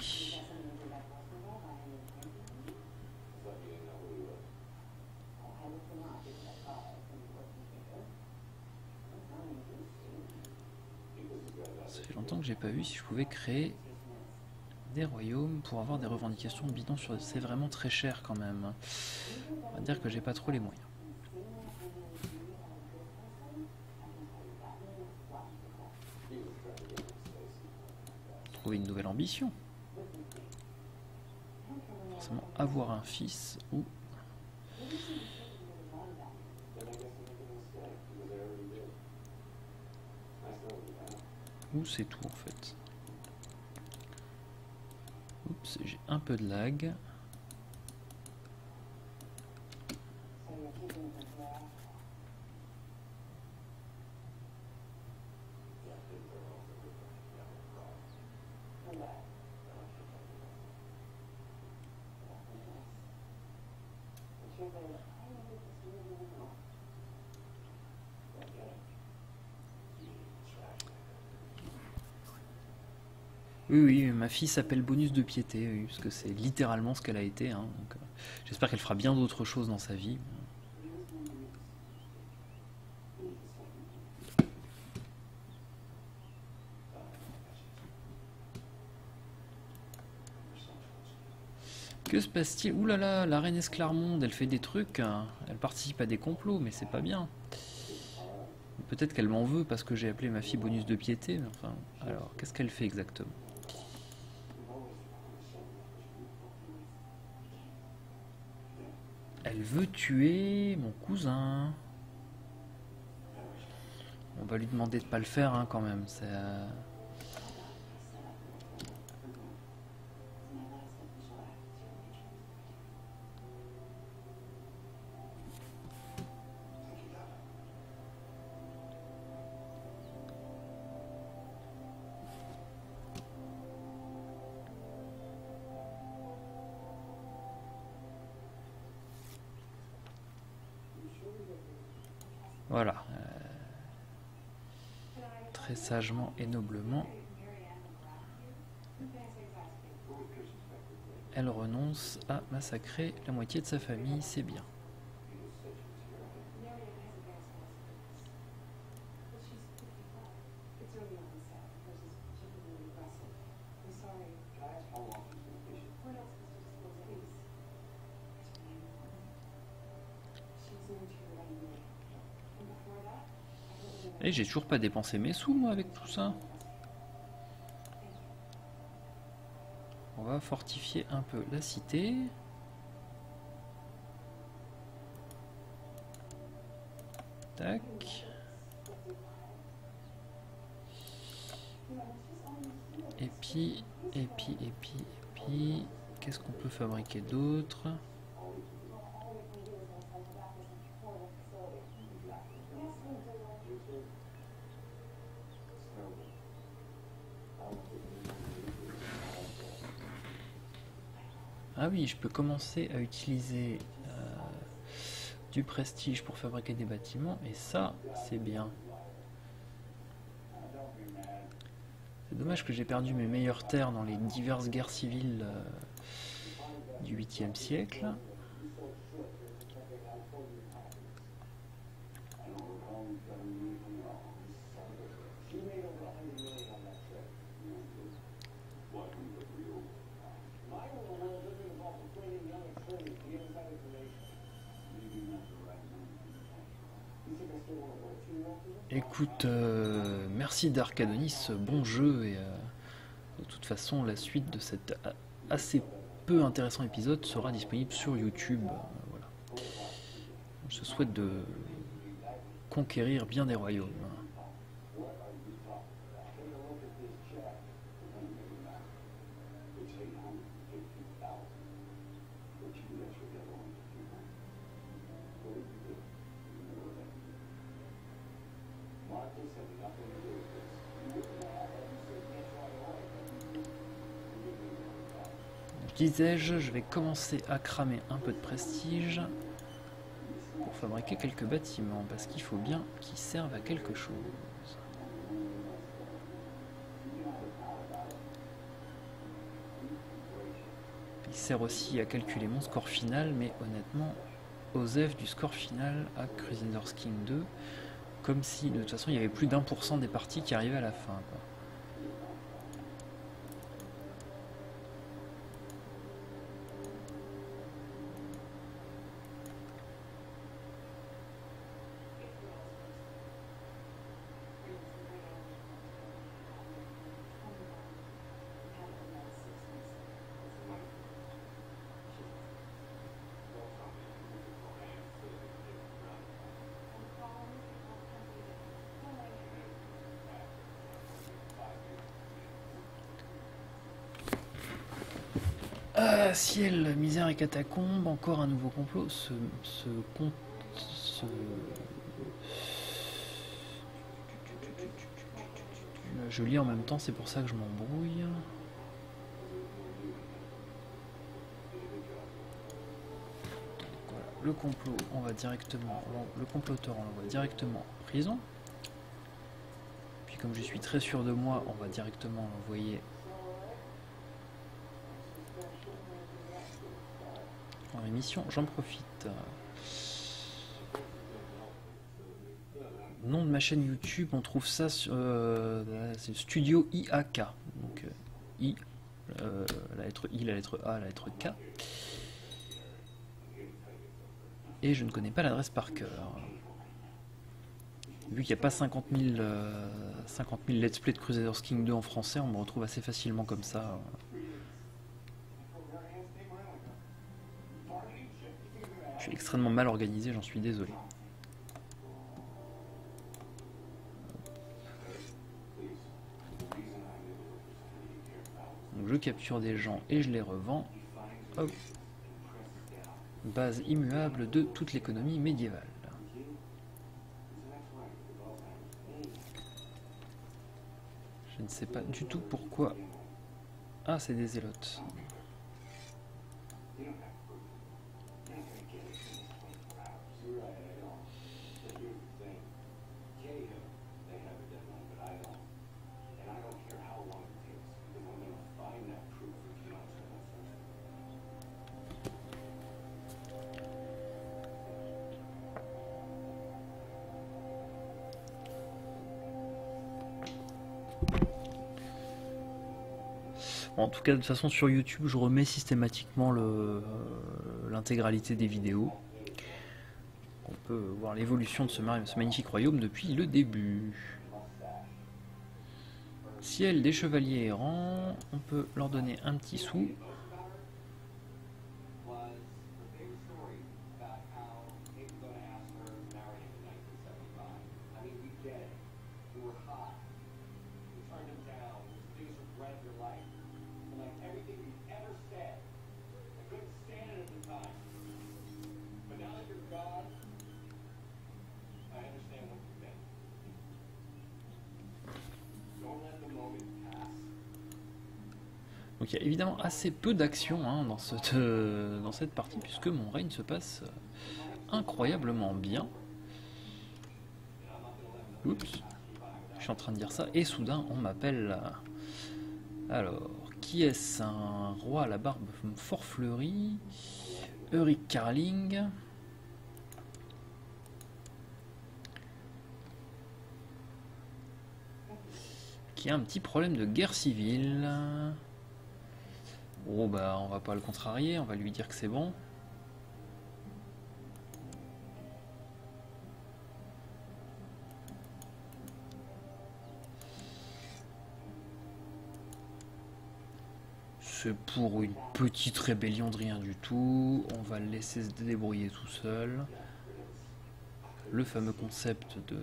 Ça fait longtemps que j'ai pas vu si je pouvais créer des royaumes pour avoir des revendications bidons sur... C'est vraiment très cher quand même. On va dire que j'ai pas trop les moyens. Trouver une nouvelle ambition. Forcément avoir un fils ou... Ou c'est tout en fait. Oups, j'ai un peu de lag. Oui, oui, ma fille s'appelle Bonus de piété, oui, parce que c'est littéralement ce qu'elle a été. Hein, donc, j'espère qu'elle fera bien d'autres choses dans sa vie. Que se passe-t-il? Ouh là là, la reine Esclarmonde, elle fait des trucs, hein. Elle participe à des complots, mais c'est pas bien. Peut-être qu'elle m'en veut parce que j'ai appelé ma fille Bonus de piété, mais enfin, alors, qu'est-ce qu'elle fait exactement? Elle veut tuer mon cousin. On va lui demander de pas le faire hein, quand même. Voilà. Très sagement et noblement, elle renonce à massacrer la moitié de sa famille, c'est bien. Et j'ai toujours pas dépensé mes sous moi avec tout ça. On va fortifier un peu la cité. Tac. Et puis, qu'est-ce qu'on peut fabriquer d'autre? Ah oui, je peux commencer à utiliser du prestige pour fabriquer des bâtiments, et ça, c'est bien. C'est dommage que j'ai perdu mes meilleures terres dans les diverses guerres civiles du 8e siècle. Écoute, merci Dark Adonis, bon jeu, et de toute façon la suite de cet assez peu intéressant épisode sera disponible sur YouTube. Voilà. Je souhaite de conquérir bien des royaumes. Disais-je, je vais commencer à cramer un peu de prestige pour fabriquer quelques bâtiments, parce qu'il faut bien qu'ils servent à quelque chose. Il sert aussi à calculer mon score final, mais honnêtement, OSEF du score final à Crusaders King 2, comme si de toute façon il y avait plus d'1% des parties qui arrivaient à la fin, quoi. Ah, ciel, misère et catacombe, encore un nouveau complot. Je lis en même temps, c'est pour ça que je m'embrouille. Voilà, le complot, on va directement, le comploteur, on l'envoie directement en prison. Puis comme je suis très sûr de moi, on va directement l'envoyer en émission. J'en profite. Nom de ma chaîne YouTube, on trouve ça sur c'est Studio IAK. Donc I, la lettre I, la lettre A, la lettre K. Et je ne connais pas l'adresse par cœur. Vu qu'il n'y a pas 50 000 let's play de Crusaders King 2 en français, on me retrouve assez facilement comme ça. Je suis extrêmement mal organisé, j'en suis désolé. Donc je capture des gens et je les revends. Hop. Base immuable de toute l'économie médiévale. Je ne sais pas du tout pourquoi. Ah, c'est des zélotes. En tout cas, de toute façon, sur YouTube, je remets systématiquement l'intégralité des vidéos. On peut voir l'évolution de ce magnifique royaume depuis le début. Ciel des chevaliers errants, on peut leur donner un petit sou. Donc il y a évidemment assez peu d'action dans cette partie, puisque mon règne se passe incroyablement bien. Oups, je suis en train de dire ça, et soudain on m'appelle... Alors, qui est-ce? Un roi à la barbe fort fleurie, Ulrich Carling. Qui a un petit problème de guerre civile. Oh bah on va pas le contrarier, on va lui dire que c'est bon. C'est pour une petite rébellion de rien du tout, on va le laisser se débrouiller tout seul. Le fameux concept de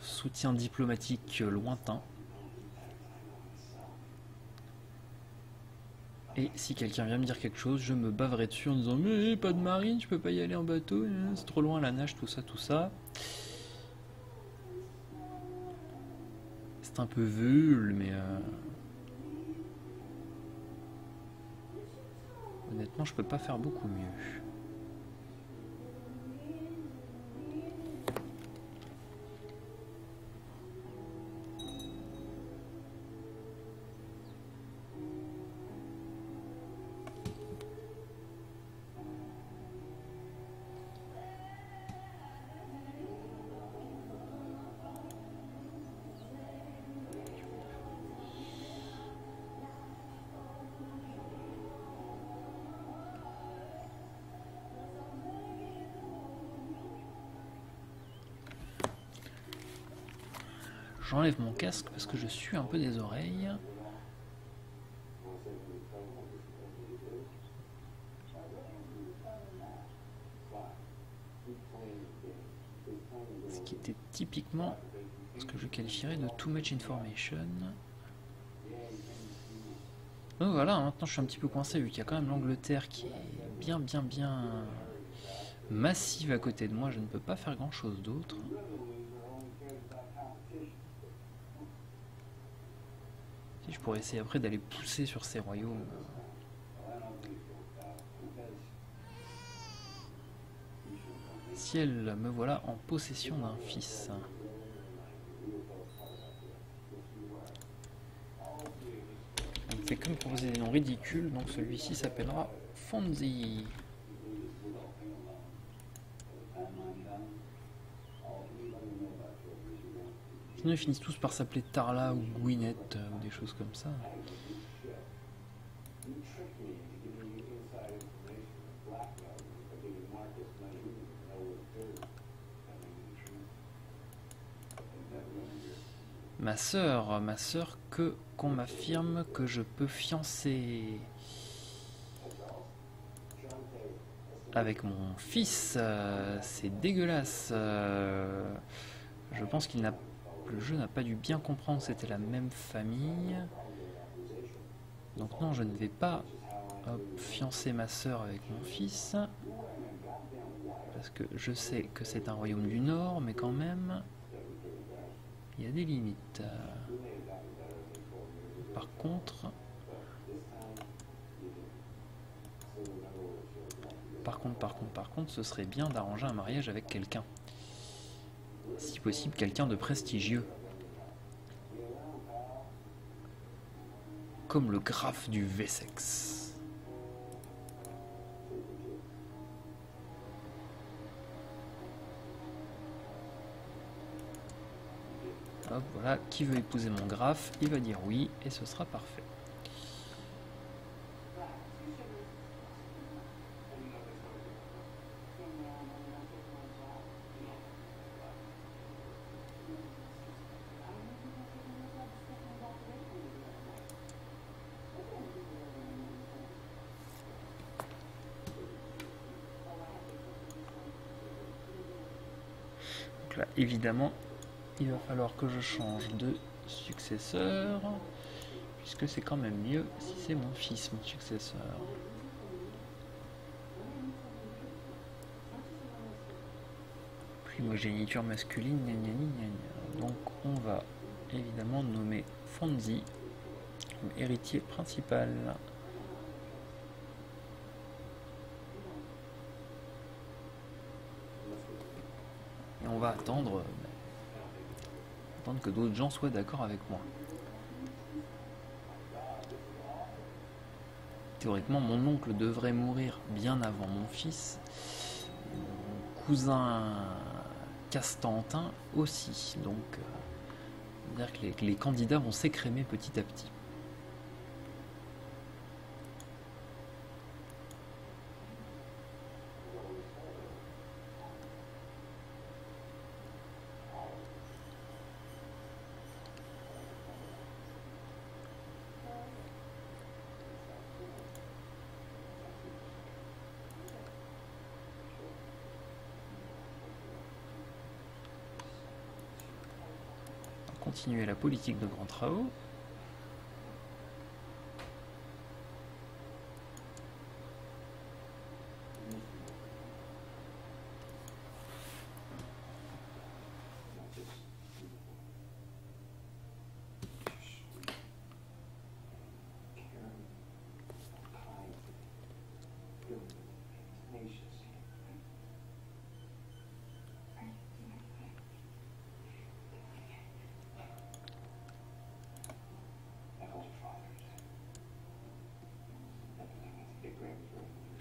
soutien diplomatique lointain. Et si quelqu'un vient me dire quelque chose, je me baverai dessus en disant mais pas de marine, je peux pas y aller en bateau, c'est trop loin la nage, tout ça, tout ça. C'est un peu vul, mais Honnêtement, je peux pas faire beaucoup mieux. J'enlève mon casque parce que je suis un peu des oreilles. Ce qui était typiquement ce que je qualifierais de too much information. Donc voilà, maintenant je suis un petit peu coincé vu qu'il y a quand même l'Angleterre qui est bien massive à côté de moi. Je ne peux pas faire grand chose d'autre. Si je pourrais essayer après d'aller pousser sur ces royaumes. Ciel, me voilà en possession d'un fils. On me fait que me proposer des noms ridicules, donc celui-ci s'appellera Fonzie. Sinon ils finissent tous par s'appeler Tarla ou Gwyneth ou des choses comme ça. Ma sœur que qu'on m'affirme que je peux fiancer avec mon fils, c'est dégueulasse. Je pense qu'il n'a, le jeu n'a pas dû bien comprendre que c'était la même famille. Donc non, je ne vais pas fiancer ma sœur avec mon fils. Parce que je sais que c'est un royaume du Nord, mais quand même, il y a des limites. Par contre, ce serait bien d'arranger un mariage avec quelqu'un. Si possible, quelqu'un de prestigieux. Comme le graphe du Wessex. Hop, voilà, qui veut épouser mon graphe, il va dire oui, et ce sera parfait. Donc là, évidemment, il va falloir que je change de successeur, puisque c'est quand même mieux si c'est mon fils, mon successeur. Primogéniture masculine, gna gna gna gna. Donc on va évidemment nommer Fonzie comme héritier principal. Et on va attendre que d'autres gens soient d'accord avec moi. Théoriquement, mon oncle devrait mourir bien avant mon fils. Mon cousin Castantin aussi. Donc, dire que les candidats vont s'écrémer petit à petit. Continuer la politique de grands travaux.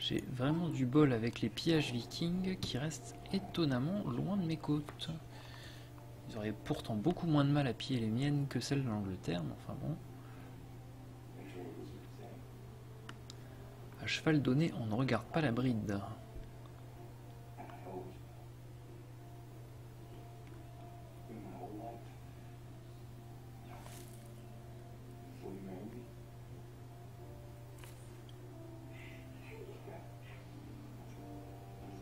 J'ai vraiment du bol avec les pillages vikings qui restent étonnamment loin de mes côtes. Ils auraient pourtant beaucoup moins de mal à piller les miennes que celles de l'Angleterre, mais enfin bon. À cheval donné, on ne regarde pas la bride.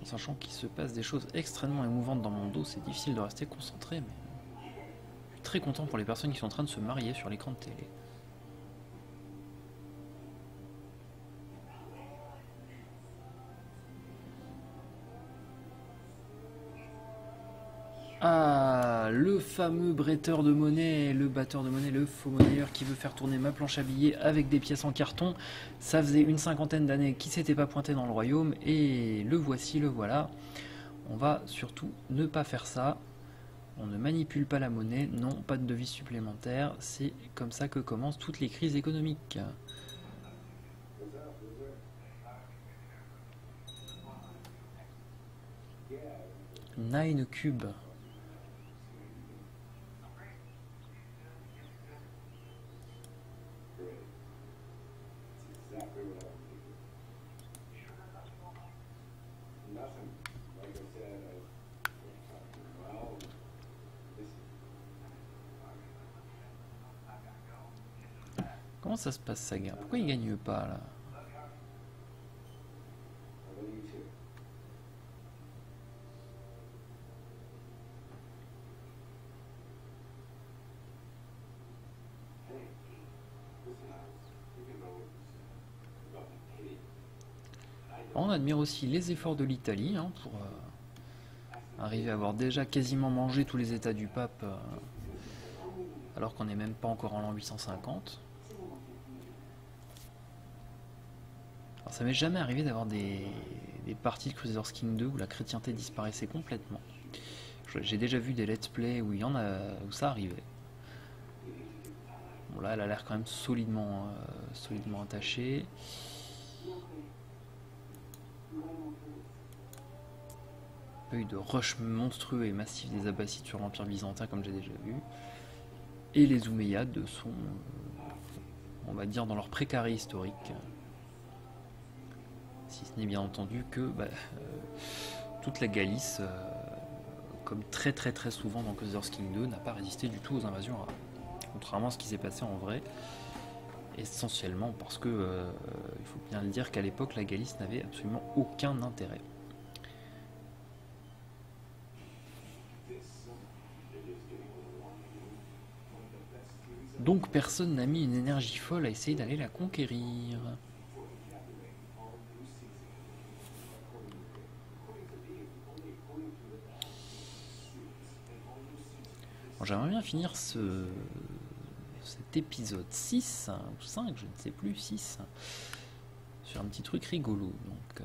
Sachant qu'il se passe des choses extrêmement émouvantes dans mon dos, c'est difficile de rester concentré, mais je suis très content pour les personnes qui sont en train de se marier sur l'écran de télé. Ah, le fameux bretteur de monnaie, le batteur de monnaie, le faux monnayeur qui veut faire tourner ma planche à billets avec des pièces en carton. Ça faisait une cinquantaine d'années qu'il s'était pas pointé dans le royaume et le voici, le voilà. On va surtout ne pas faire ça. On ne manipule pas la monnaie, non, pas de devise supplémentaire. C'est comme ça que commencent toutes les crises économiques. Nine cube. Comment ça se passe sa guerre? Pourquoi il gagne pas là? On admire aussi les efforts de l'Italie pour arriver à avoir déjà quasiment mangé tous les états du pape alors qu'on n'est même pas encore en l'an 850. Alors, ça m'est jamais arrivé d'avoir des parties de Crusader's King 2 où la chrétienté disparaissait complètement. J'ai déjà vu des let's play où où ça arrivait. Bon là elle a l'air quand même solidement attachée. Pas eu de rush monstrueux et massif des Abbassides sur l'Empire byzantin comme j'ai déjà vu. Et les Omeyyades sont, on va dire, dans leur précaré historique. Si ce n'est bien entendu que toute la Galice, comme très souvent dans Crusader's King 2, n'a pas résisté du tout aux invasions arabes. Contrairement à ce qui s'est passé en vrai, essentiellement parce que, il faut bien le dire qu'à l'époque, la Galice n'avait absolument aucun intérêt. Donc personne n'a mis une énergie folle à essayer d'aller la conquérir. Bon, j'aimerais bien finir cet épisode 6 ou 5, je ne sais plus, 6, sur un petit truc rigolo. Donc,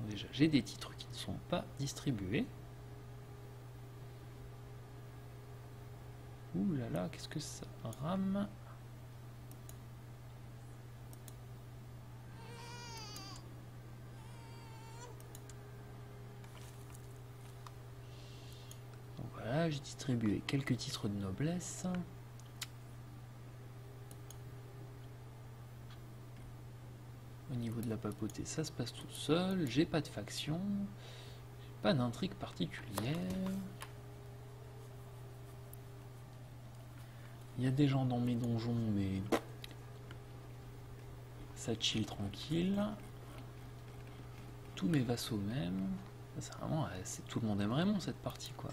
déjà, j'ai des titres qui ne sont pas distribués. Ouh là là, qu'est-ce que ça rame? Donc voilà, j'ai distribué quelques titres de noblesse. Au niveau de la papauté, ça se passe tout seul. J'ai pas de faction, pas d'intrigue particulière. Il y a des gens dans mes donjons, mais ça chill tranquille. Tous mes vassaux même. C'est vraiment, tout le monde aime vraiment cette partie, quoi.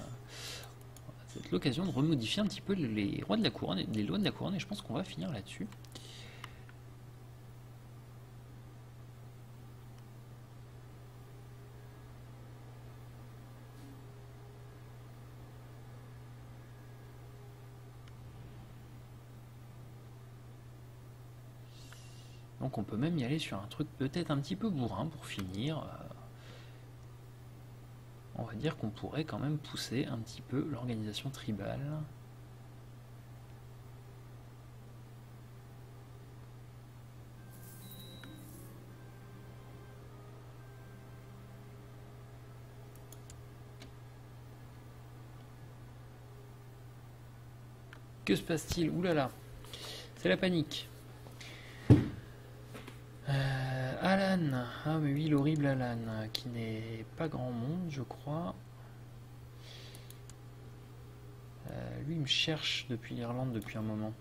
C'est l'occasion de remodifier un petit peu les rois de la couronne, les lois de la couronne, et je pense qu'on va finir là-dessus. Donc on peut même y aller sur un truc peut-être un petit peu bourrin pour finir. on va dire qu'on pourrait quand même pousser un petit peu l'organisation tribale. Que se passe-t-il? Ouh là là, c'est la panique. Alan, ah mais oui, l'horrible Alan, qui n'est pas grand monde, je crois. Lui, il me cherche depuis l'Irlande depuis un moment.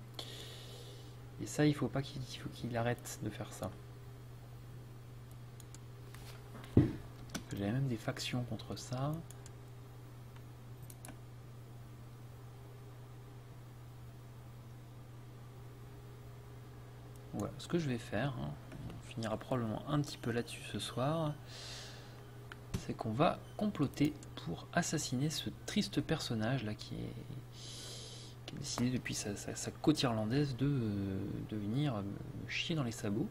Et ça, il faut pas qu'il arrête de faire ça. J'ai même des factions contre ça. Voilà, ce que je vais faire, hein, on finira probablement un petit peu là-dessus ce soir, c'est qu'on va comploter pour assassiner ce triste personnage là qui a décidé depuis sa côte irlandaise de venir me chier dans les sabots.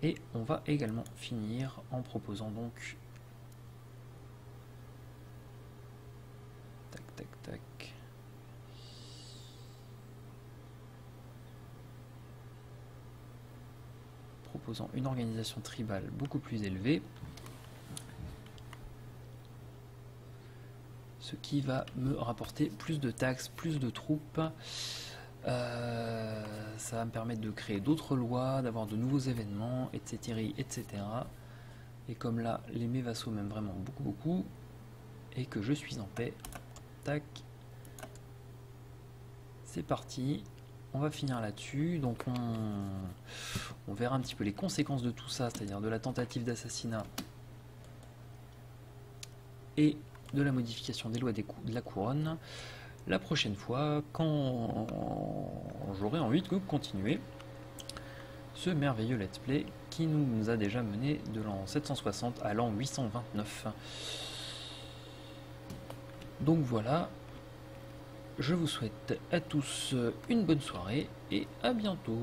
Et on va également finir en proposant donc... Tac, tac, tac. Proposant une organisation tribale beaucoup plus élevée. Ce qui va me rapporter plus de taxes, plus de troupes. Ça va me permettre de créer d'autres lois, d'avoir de nouveaux événements, etc., etc. Et comme là, mes vassaux m'aiment vraiment beaucoup, beaucoup, et que je suis en paix, tac, c'est parti. On va finir là-dessus. Donc on verra un petit peu les conséquences de tout ça, c'est-à-dire de la tentative d'assassinat et de la modification des lois de la couronne la prochaine fois, quand j'aurai envie de continuer ce merveilleux let's play qui nous a déjà mené de l'an 760 à l'an 829. Donc voilà, je vous souhaite à tous une bonne soirée et à bientôt.